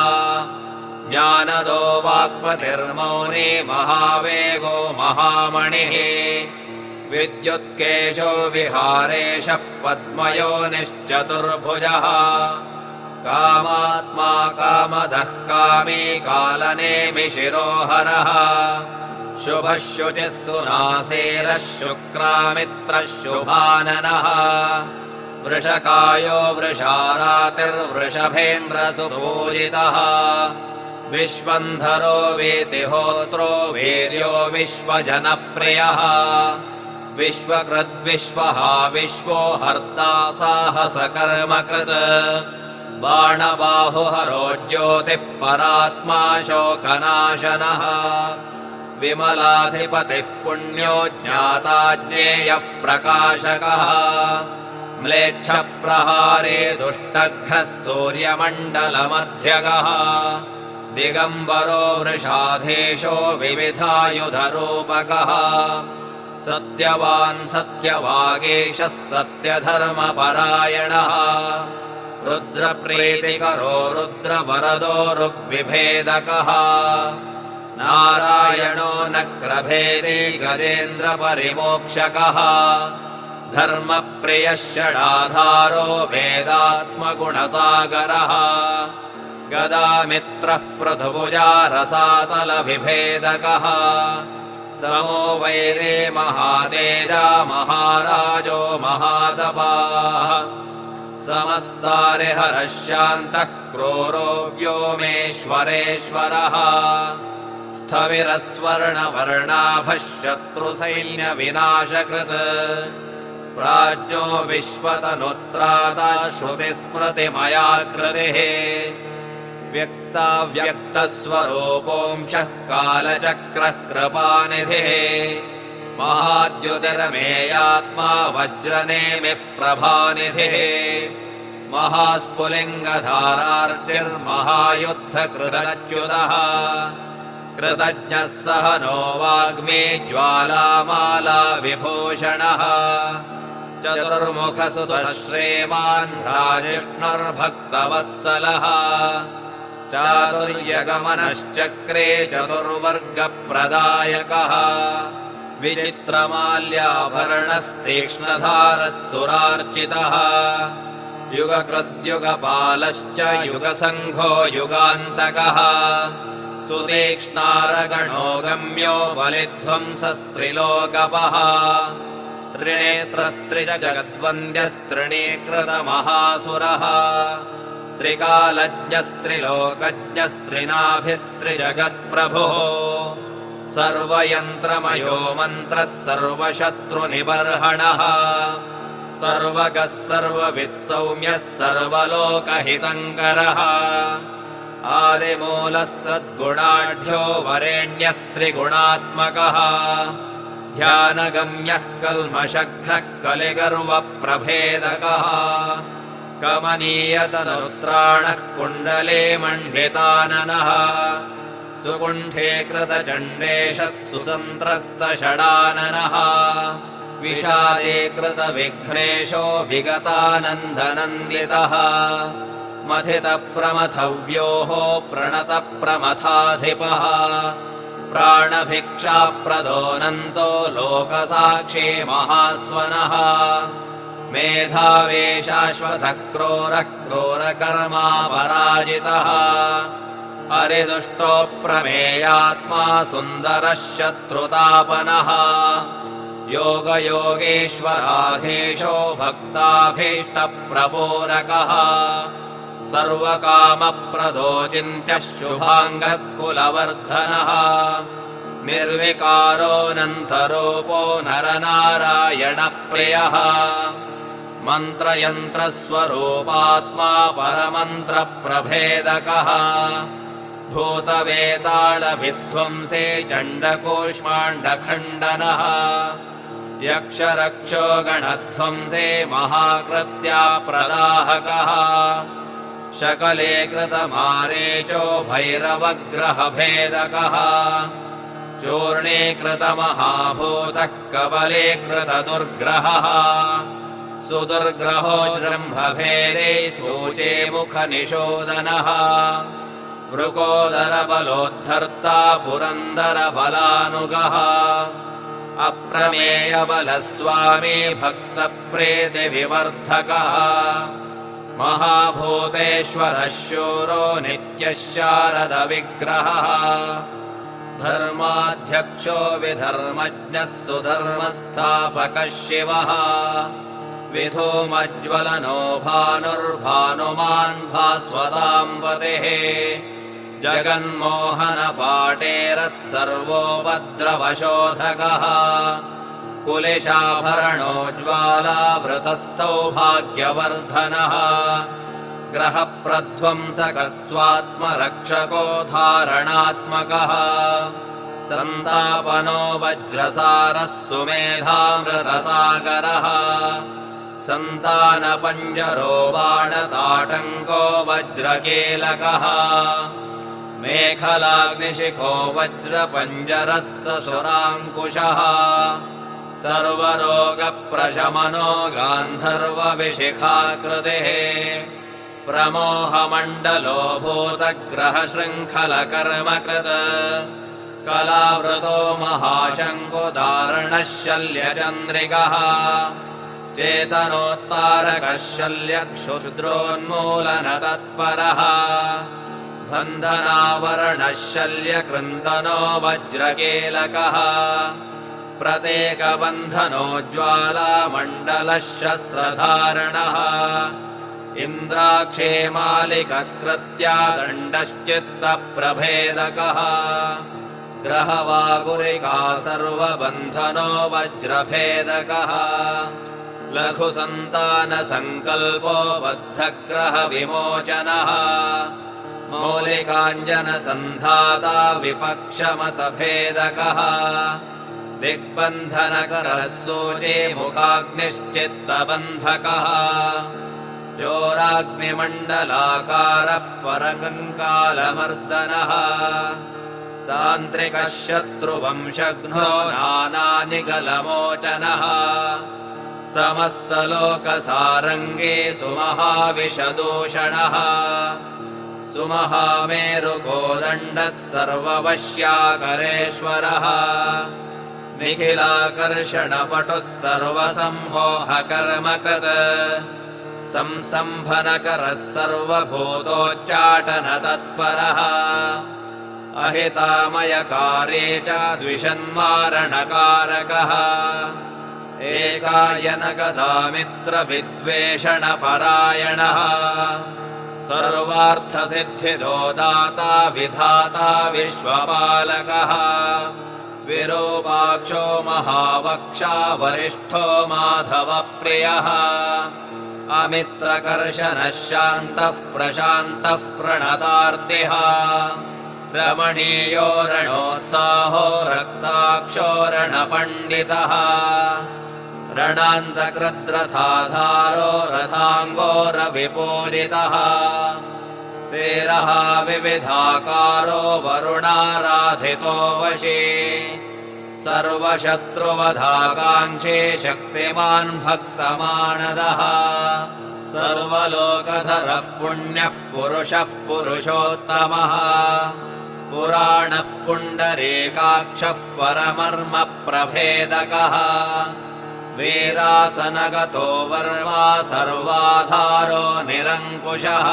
ज्ञानदो वाक्पतिर्मौनी महावेगो महामणिः विद्युत्केशो विहारेशः पद्मयो निश्चतुर्भुजः कामात्मा कामदः कामी कालनेमिशिरोहरः शुभः शुचिः सुनासेरः शुक्रामित्रः शुभाननः वृषकायो वृषारातिर्वृषभेन्द्रसुपूजितः विश्वन्धरो वीतिहोत्रो वीर्यो विश्वजनप्रियः विश्वकृद्विश्वहा विश्वो हर्ता साहसकर्मकृत् बाणबाहुहरो ज्योतिः परात्मा शोकनाशनः विमलाधिपतिः पुण्यो ज्ञाता ज्ञेयः प्रकाशकः म्लेच्छप्रहारे दुष्टघ्नः सूर्यमण्डलमध्यगः दिगम्बरो वृषाधीशो विविधायुधरूपकः सत्यवान् सत्यवागीशः सत्यधर्मपरायणः रुद्रप्रीतिकरो रुद्रवरदो ऋग्विभेदकः नारायणो नक्रभेदी गजेन्द्रपरिमोक्षकः धर्मप्रियः षडाधारो वेदात्मगुणसागरः गदामित्रः पृथुभुजा रसातलविभेदकः तमो वैरे महातेजा महाराजो महातपाः समस्तारिहरः शान्तः क्रूरो व्योमेश्वरेश्वरः स्थविरस्वर्णवर्णाभः शत्रुसैन्यविनाशकृत् प्राज्ञो विश्वतनुत्राता श्रुतिस्मृतिमयाकृतिः व्यक्ताव्यक्तस्वरूपोऽंशः कालचक्रः कृपानिधिः महाद्युतिरमेयात्मा वज्रनेमिः प्रभानिधिः महास्फुलिङ्गधारार्तिर्महायुद्धकृतच्युतः कृतज्ञः सह नो वाग्मी ज्वालामाला विभूषणः चतुर्मुखसुतः श्रीमान् राजिष्णुर्भक्तवत्सलः चातुर्यगमनश्चक्रे चतुर्वर्गप्रदायकः विचित्रमाल्याभरणस्तीक्ष्णधारः सुरार्चितः युगकृद्युगपालश्च युगसङ्घो युगान्तकः सुतीक्ष्णारगणो गम्यो बलिध्वंसस्त्रिलोकपः त्रिनेत्रस्त्रिजगद्वन्द्यस्त्रिणीकृतमहासुरः त्रिकालज्ञस्त्रिलोकज्ञस्त्रिनाभिस्त्रिजगत्प्रभुः सर्वयन्त्रमयो मन्त्रः सर्वशत्रुनिबर्हणः सर्वगः सर्ववित् सौम्यः सर्वलोकहितङ्करः आदिमूलः सद्गुणाढ्यो वरेण्यस्त्रिगुणात्मकः ध्यानगम्यः कल्मषघ्नः कलिगर्वप्रभेदकः कमनीयतनुत्राणः कुण्डले मण्डिताननः सुकुण्ठे कृतचण्डेशः सुसन्त्रस्तषडाननः विषादे कृतविघ्नेशो विगतानन्दनन्दितः मथितप्रमथव्योः प्रणतप्रमथाधिपः प्राणभिक्षाप्रदोऽनन्तो लोकसाक्षी महास्वनः मेधावी शाश्वतः क्रूरः क्रूरकर्मा पराजितः हरिदुष्टो प्रमेयात्मा सुन्दरः शत्रुतापनः योगयोगेश्वराधीशो भक्ताभीष्टप्रपूरकः सर्वकामप्रदो चिन्त्यः शुभाङ्गः कुलवर्धनः निर्विकारोऽनन्तरूपो नरनारायणप्रियः मन्त्रयन्त्रस्वरूपात्मा परमन्त्रप्रभेदकः भूतवेतालविध्वंसे चण्डकूष्माण्डखण्डनः यक्षरक्षो गणध्वंसे महाकृत्याप्रदाहकः शकले कृतमारीचो भैरवग्रहभेदकः चूर्णे कृतमहाभूतः कबले कृतदुर्ग्रहः सुदुर्ग्रहो जृम्भभेदे सूचे मुखनिषोदनः वृकोदरबलोद्धर्ता पुरन्दरबलानुगः अप्रमेयबलस्वामी भक्तप्रीतिविवर्धकः महाभूतेश्वरः शूरो नित्यः शारदविग्रहः धर्माध्यक्षो विधर्मज्ञः सुधर्मस्थापकः शिवः विधूमज्ज्वलनो भानुर्भानुमान् भास्वताम्पतिः जगन्मोहनपाटेरः सर्वोपद्रवशोधकः कुलिशाभरणोज्ज्वालावृतः सौभाग्यवर्धनः ग्रहप्रध्वंसकः स्वात्मरक्षको धारणात्मकः सन्तापनो वज्रसारः सुमेधामृतसागरः सन्तानपञ्जरो बाणताटङ्को वज्रकीलकः मेखलाग्निशिखो वज्रपञ्जरः ससुराङ्कुशः सर्वरोगप्रशमनो गान्धर्वविशिखाकृतिः प्रमोहमण्डलो भूतग्रहशृङ्खलकर्मकृत कलावृतो महाशङ्कुधारणः शल्यचन्द्रिकः चेतनोत्तारकः शल्यक्षुद्रोन्मूलनतत्परः बन्धनावरणः शल्यकृन्तनो वज्रकीलकः प्रत्येकबन्धनोज्ज्वालामण्डलः शस्त्रधारणः इन्द्राक्षे मालिककृत्या दण्डश्चित्तप्रभेदकः ग्रहवागुरिका सर्वबन्धनो वज्रभेदकः लघुसन्तानसङ्कल्पो बद्धग्रहविमोचनः मौलिकाञ्जनसन्धाता विपक्षमतभेदकः दिग्बन्धनकरः सूचे मुखाग्निश्चित्तबन्धकः चोराग्निमण्डलाकारः परकङ्कालमर्दनः तान्त्रिकः शत्रुवंशघ्नो नानानिगलमोचनः समस्तलोकसारङ्गे सुमहाविषदूषणः सुमहामेरुकोदण्डः सर्ववश्याकरेश्वरः निखिलाकर्षणपटुः सर्वसम्मोहकर्मकृत् संस्तम्भनकरः सर्वभूतोच्चाटनतत्परः अहितामयकारे च द्विषन्मारणकारकः एकायनगदामित्रविद्वेषणपरायणः सर्वार्थसिद्धिदो दाता विधाता विश्वपालकः विरूपाक्षो महावक्षा वरिष्ठो माधवप्रियः अमित्रकर्षणः शान्तः प्रशान्तः प्रणतार्तिः रमणीयो रणोत्साहो रक्ताक्षो रणपण्डितः रणान्तकृद्रथाधारो रथाङ्गो रविपूरितः सेरः विविधाकारो वरुणाराधितो वशी सर्वशत्रुवधाकाङ्क्षी शक्तिमान् भक्तमानदः सर्वलोकधरः पुण्यः पुरुषः पुरुषोत्तमः पुराणः पुण्डरीकाक्षः परमर्म प्रभेदकः वीरासनगतो वर्मा सर्वाधारो निरङ्कुशः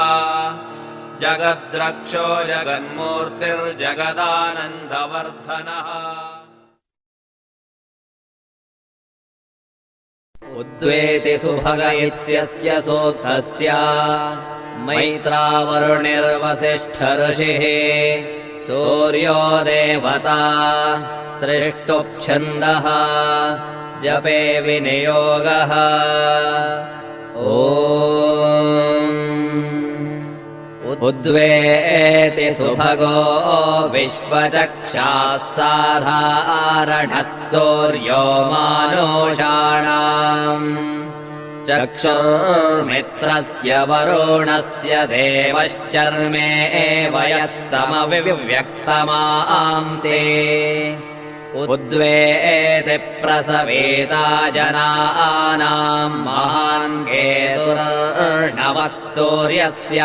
जगद्रक्षो जगन्मूर्तिर्जगदानन्दवर्धनः उद्वेति सुभग इत्यस्य सूक्तस्य मैत्रावरुणिर्वसिष्ठऋषिः सूर्यो देवता त्रिष्टुप्छन्दः जपे विनियोगः उद्वेति सुभगो विश्वचक्षाः साधारणः सूर्यो मानुषाणाम् चक्षुर्मित्रस्य वरुणस्य देवश्चर्मे वयः समविव्यक्तमांसे उद्वेति प्रसवेता जनानाम् महान् केतुर्नवः सूर्यस्य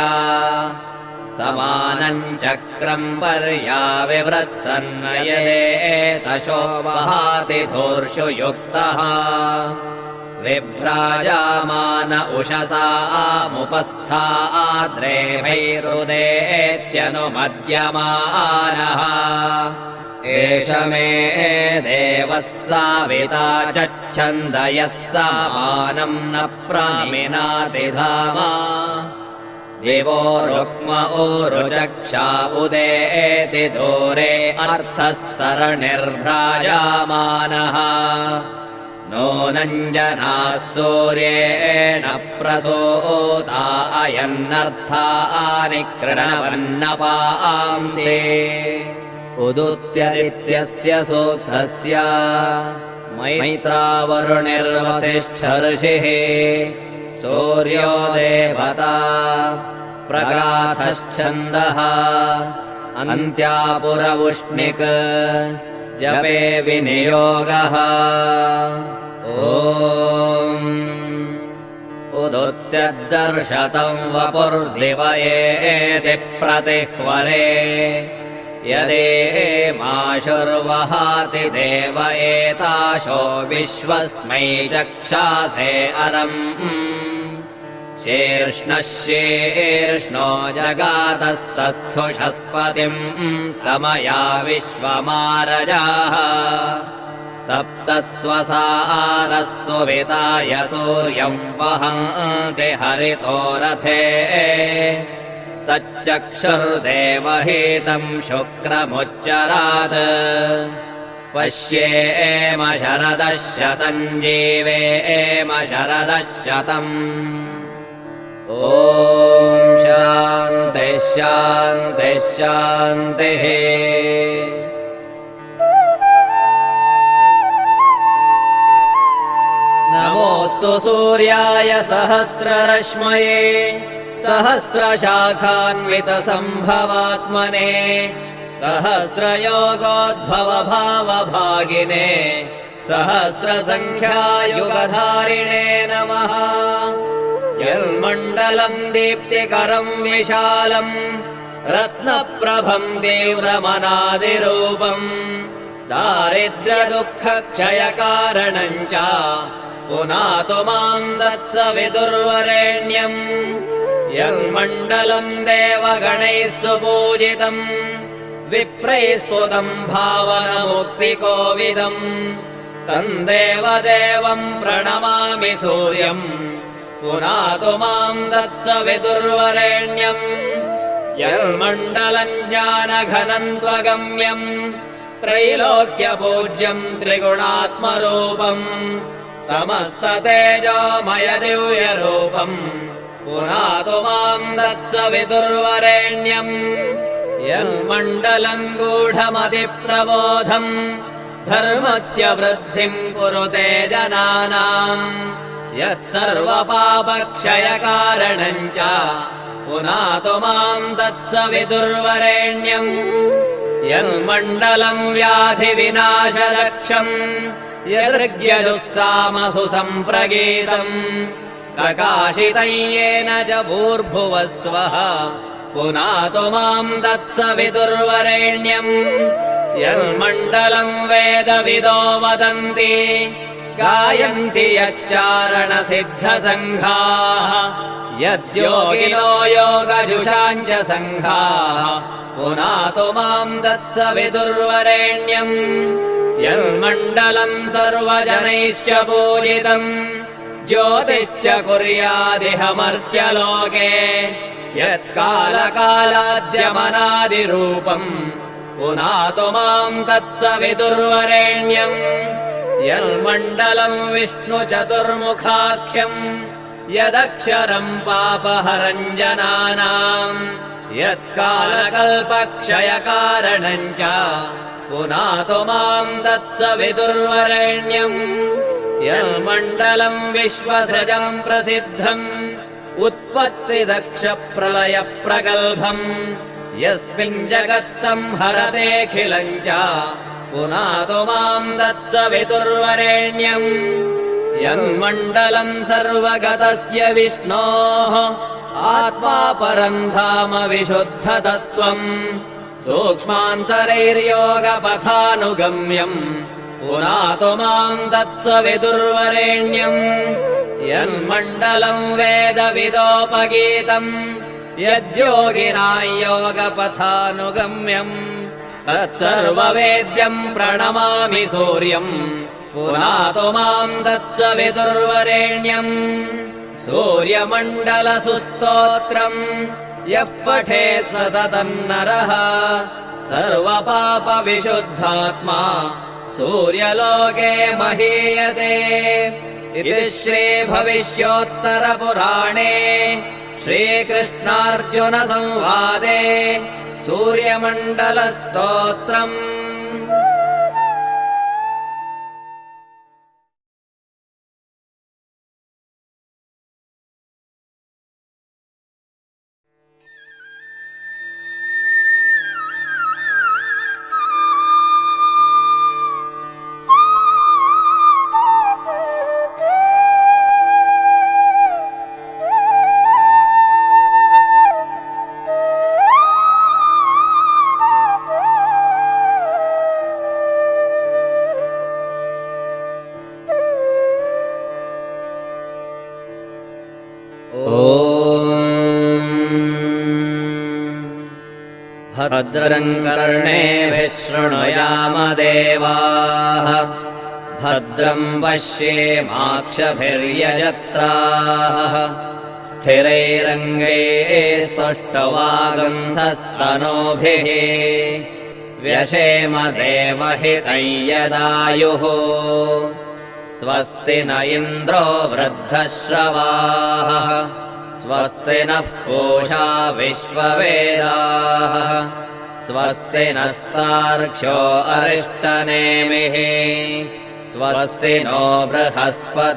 समानम् चक्रम् पर्याविवृत्सन्नयदेतशो वहाति धूर्षु युक्तः विभ्राजामान उषसामुपस्थाद्रेभैरुदेत्यनुमद्यमानः एष मे देवः साविता चच्छन्द यः समानम् न प्रामिनाति धामा दिवो रुक्म ऊरुचक्षा उदेति दूरे अर्थस्तरणिर्भ्राजामानः नूनञ्जनाः सूर्येण प्रसूता अयन्नर्थानि कृणवन्नपांसे उदुत्यदित्यस्य सूक्तस्य मैत्रावरुणिर्वसिष्ठऋषिः सूर्यो देवता प्रगाथश्छन्दः अन्त्यापुरवुष्णिक् जपे विनियोगः उदुत्यद्दर्शतं वपुर्दिव एति प्रतिह्वरे यदेमाशुर्वहाति देव एताशो विश्वस्मै चक्षासे अरम् शीर्ष्णः शीर्ष्णो जगातस्तस्थुषस्पतिम् समया विश्वमारजाः सप्तस्वसारः सुविताय सूर्यम् वहन्ति हरितो रथे तच्चक्षुर्देवहीतम् शुक्रमुच्चरात् पश्येम शरदः शतम् जीवेम शरदः शतम् ॐ शान्तिः शान्तिः शान्तिः नमोऽस्तु सूर्याय सहस्ररश्मये सहस्रशाखान्वितसम्भवात्मने सहस्रयोगोद्भवभावभागिने सहस्रसङ्ख्यायुगधारिणे नमः यन्मण्डलम् दीप्तिकरम् विशालम् रत्नप्रभम् तीव्रमनादिरूपम् दारिद्र्यदुःखक्षयकारणम् च पुनातु माम् तत्सवितुर्वरेण्यम् यन्मण्डलम् देवगणैः सुपूजितम् विप्रैः स्तुतम् भावनमुक्तिकोविदम् तम् देवदेवम् प्रणमामि सूर्यम् पुनातु माम् तत्सवितुर्वरेण्यम् यन्मण्डलम् ज्ञानघनम् त्वगम्यम् त्रैलोक्यपूज्यम् त्रिगुणात्मरूपम् समस्ततेजोमय दिव्यरूपम् पुनातु माम् तत्सवितुर्वरेण्यम् यन्मण्डलम् गूढमतिप्रबोधम् धर्मस्य वृद्धिम् कुरुते जनानाम् यत्सर्वपापक्षयकारणम् च पुनातु माम् तत्सवितुर्वरेण्यम् यन्मण्डलम् व्याधिविनाशदक्षम् यदृग्यजुस्सामसु सम्प्रगीतम् प्रकाशितम् येन च भूर्भुवः स्वः पुनातु माम् तत्सवितुर्वरेण्यम् यन्मण्डलम् वेदविदो वदन्ति गायन्ति यच्चारणसिद्धसङ्घाः यद्योगिनो योगजुषाञ्च सङ्घाः पुनातु माम् तत्सवितुर्वरेण्यम् यन्मण्डलम् सर्वजनैश्च पूजितम् ज्योतिश्च कुर्यादिहमर्त्यलोके यत्कालकालाद्यमनादिरूपम् पुनातु माम् तत्सवितुर्वरेण्यम् यन्मण्डलम् विष्णुचतुर्मुखाख्यम् यदक्षरम् पापहरम् जनानाम् यत्कालकल्पक्षयकारणम् च पुनातु माम् तत्सवितुर्वरेण्यम् यन्मण्डलम् विश्वसृजम् प्रसिद्धम् उत्पत्तिदक्षप्रलयप्रगल्भम् यस्मिन् जगत्संहरतेऽखिलम् च पुनातु माम् तत्सवितुर्वरेण्यम् यन्मण्डलम् सर्वगतस्य विष्णोः आत्मा परम् धाम विशुद्धतत्त्वम् सूक्ष्मान्तरैर्योगपथानुगम्यम् पुनातु माम् तत्सवितुर्वरेण्यम् यन्मण्डलम् वेदविदोपगीतम् यद्योगिनाम् योगपथानुगम्यम् तत्सर्ववेद्यम् प्रणमामि सूर्यम् पुनातु माम् तत्सवितुर्वरेण्यम् सूर्यमण्डलसुस्तोत्रम् यः पठेत् सततम् नरः सर्वपापविशुद्धात्मा सूर्यलोके महीयते इति श्रीभविष्योत्तरपुराणे श्रीकृष्णार्जुनसंवादे सूर्यमण्डलस्तोत्रम्। भद्रम् कर्णेभिः शृणुयाम देवाः भद्रम् पश्येमाक्षभिर्यजत्राः स्थिरैरङ्गैस्तुष्टवागुंसस्तनूभिः व्यशेम देवहितं यदायुः स्वस्ति न इन्द्रो वृद्धश्रवाः स्वस्ति नः पूषा विश्ववेदाः स्वस्ति नस्तार्क्ष्यो अरिष्टनेमिः स्वस्ति नो बृहस्पतिर्दधातु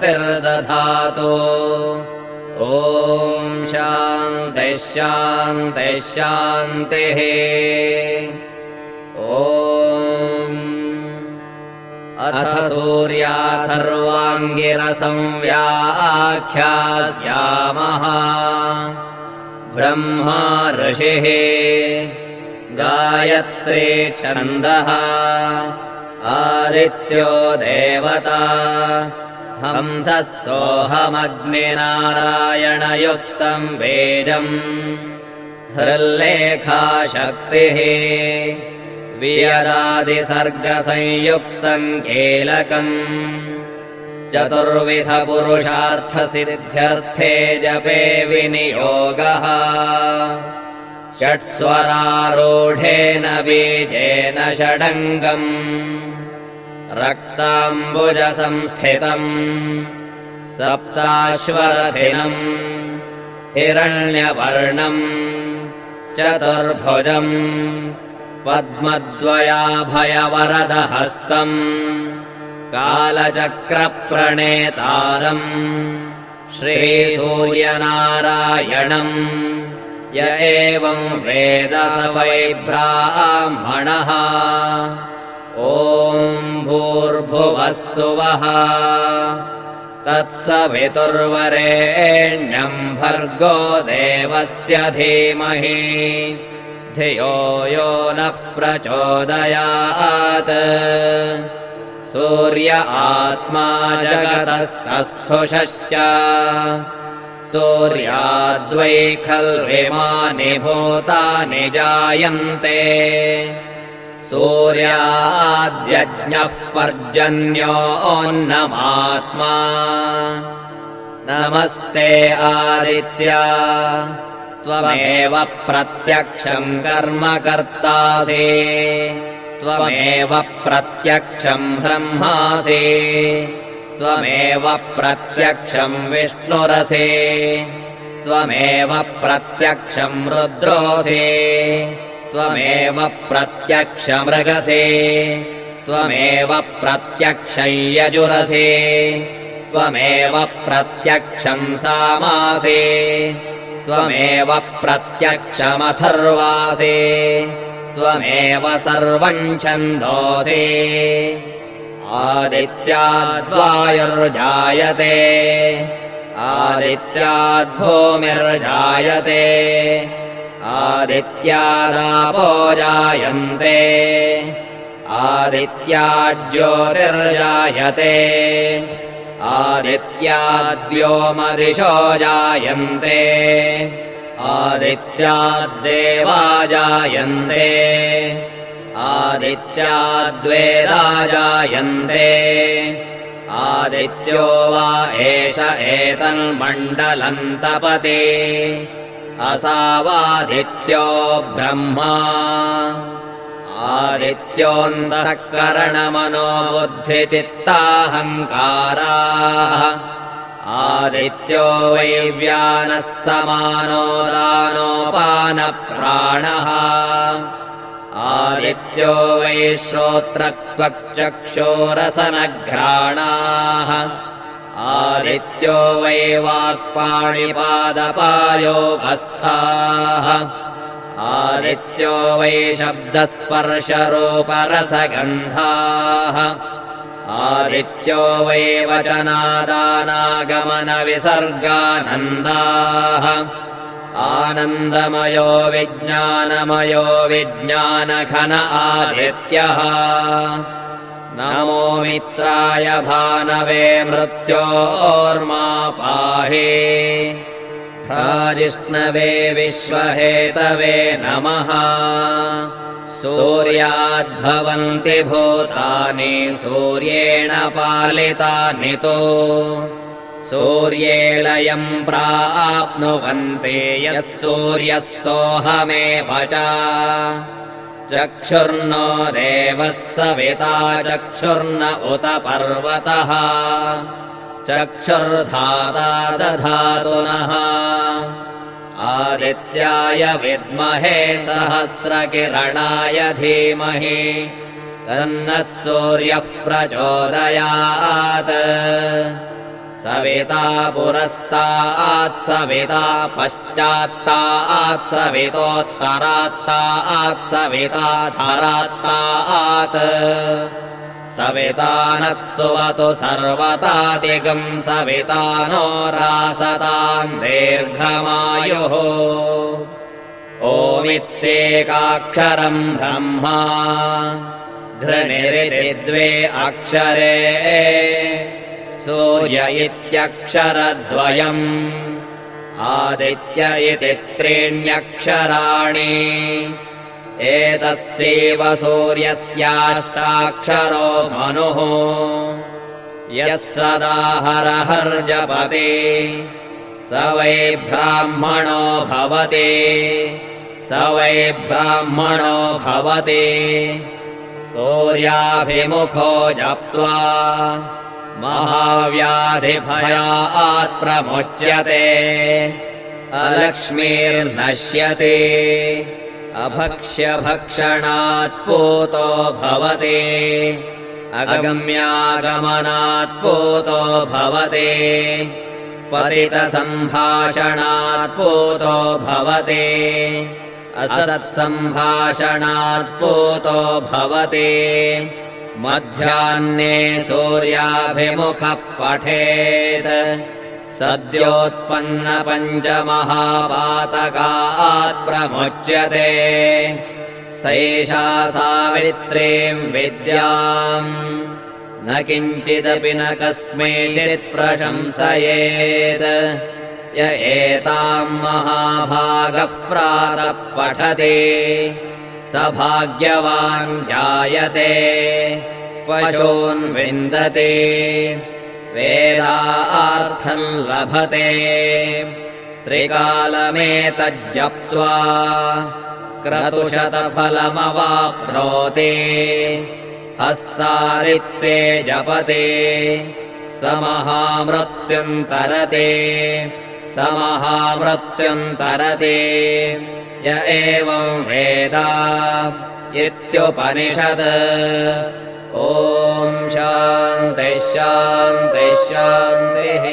ॐ शान्तिः शान्तिः शान्तिः ॐ अथ सूर्याथर्वाङ्गिरसं व्याख्यास्यामः ब्रह्मा ऋषिः गायत्री छन्दः आदित्यो देवता हंसः सोऽहमग्निनारायणयुक्तम् वेदम् हृल्लेखा शक्तिः वियदादिसर्गसंयुक्तम् कीलकम् चतुर्विधपुरुषार्थसिद्ध्यर्थे जपे विनियोगः षट्स्वरारूढेन बीजेन षडङ्गम् रक्ताम्बुजसंस्थितम् सप्ताश्वरथिनम् हिरण्यवर्णम् चतुर्भुजम् पद्मद्वयाभयवरदहस्तम् कालचक्रप्रणेतारम् श्रीसूर्यनारायणम् य एवं वेद स वै ब्राह्मणः ॐ भूर्भुवः सुवः तत्सवितुर्वरेण्यं भर्गो देवस्य धीमहि धियो यो नः प्रचोदयात् सूर्य आत्मा जगतस्तस्थुषश्च सूर्याद्वै खल्विमानि भूतानि जायन्ते सूर्याद्यज्ञः पर्जन्योऽन्नमात्मा नमस्ते आदित्या त्वमेव प्रत्यक्षम् कर्म कर्तासि त्वमेव प्रत्यक्षम् ब्रह्मासि त्वमेव प्रत्यक्षम् विष्णुरसि त्वमेव प्रत्यक्षम् रुद्रोऽसि त्वमेव प्रत्यक्षमृगसि त्वमेव प्रत्यक्षम् यजुरसि त्वमेव प्रत्यक्षम् सामासि त्वमेव प्रत्यक्षमथर्वासि त्वमेव सर्वम् छन्दोसि आदित्याद्वायुर्जायते आदित्याद्भूमिर्जायते आदित्यादापो जायन्ते आदित्याज्योतिर्जायते आदित्याद्व्योमदिशो जायन्ते आदित्याद्देवा जायन्ते आदित्याद्वेदा जायन्ते आदित्यो वा एष एतन्मण्डलम् तपति असावादित्यो ब्रह्मा आदित्योऽन्तःकरणमनोबुद्धिचित्ताहङ्काराः आदित्यो वैव्यानः समानो दानोपानप्राणः आदित्यो वै श्रोत्रत्वक्चक्षुरसनघ्राणाः आदित्यो वै वाक्पाणिपादपायोपस्थाः आदित्यो वै शब्दस्पर्शरूपरसगन्धाः आदित्यो वै वचनादानागमनविसर्गानन्दाः आनन्दमयो विज्ञानमयो विज्ञानघन आदित्यः नमो मित्राय भानवे मृत्योर्मा पाहि प्राजिष्णवे विश्वहेतवे नमः सूर्याद्भवन्ति भूतानि सूर्येण पालितानि तु सूर्येलयम् प्राप्नुवन्ति यः सूर्यः सोऽहमेव च चक्षुर्नो देवः सविता चक्षुर्न उत पर्वतः चक्षुर्धाता दधातु नः आदित्याय विद्महे सहस्रकिरणाय धीमहि तन्नः सूर्यः प्रचोदयात् सविता पुरस्तात् सविता पश्चात्तात् सवितोत्तरात्तात् सविता धरात्तात् सविता नः सुवतु सर्वतादिगम् सविता नो रासताम् दीर्घमायुः ओमित्येकाक्षरम् ब्रह्मा घृणिरिति द्वे अक्षरे सूर्य इत्यक्षरद्वयम् आदित्य इति त्रीण्यक्षराणि एतस्यैव सूर्यस्याष्टाक्षरो मनुः यः सदा हरहर्जपते स वै ब्राह्मणो भवति स वै ब्राह्मणो भवति सूर्याभिमुखो जप्त्वा महाव्याधिभयात् प्रमुच्यते अलक्ष्मीर्नश्यति अभक्ष्यभक्षणात् पूतो भवति अगम्यागमनात् पूतो भवति पतितसम्भाषणात् पूतो भवति असत्सम्भाषणात् पूतो भवति मध्याह्ने सूर्याभिमुखः पठेत् सद्योत्पन्नपञ्चमहापातकात् प्रमुच्यते सैषा सावित्रीं विद्याम् न किञ्चिदपि न कस्मैचित् प्रशंसयेत् य एताम् महाभागः प्रातः पठति स भाग्यवान् जायते पशून् विन्दते वेदार्थम् लभते त्रिकालमेतज्जप्त्वा क्रतुशतफलमवाप्नोति हस्तारित्ते जपते स महामृत्युन्तरते स महामृत्युन्तरते य एवं वेद इत्युपनिषत् ॐ शान्तिः शान्तिः शान्तिः।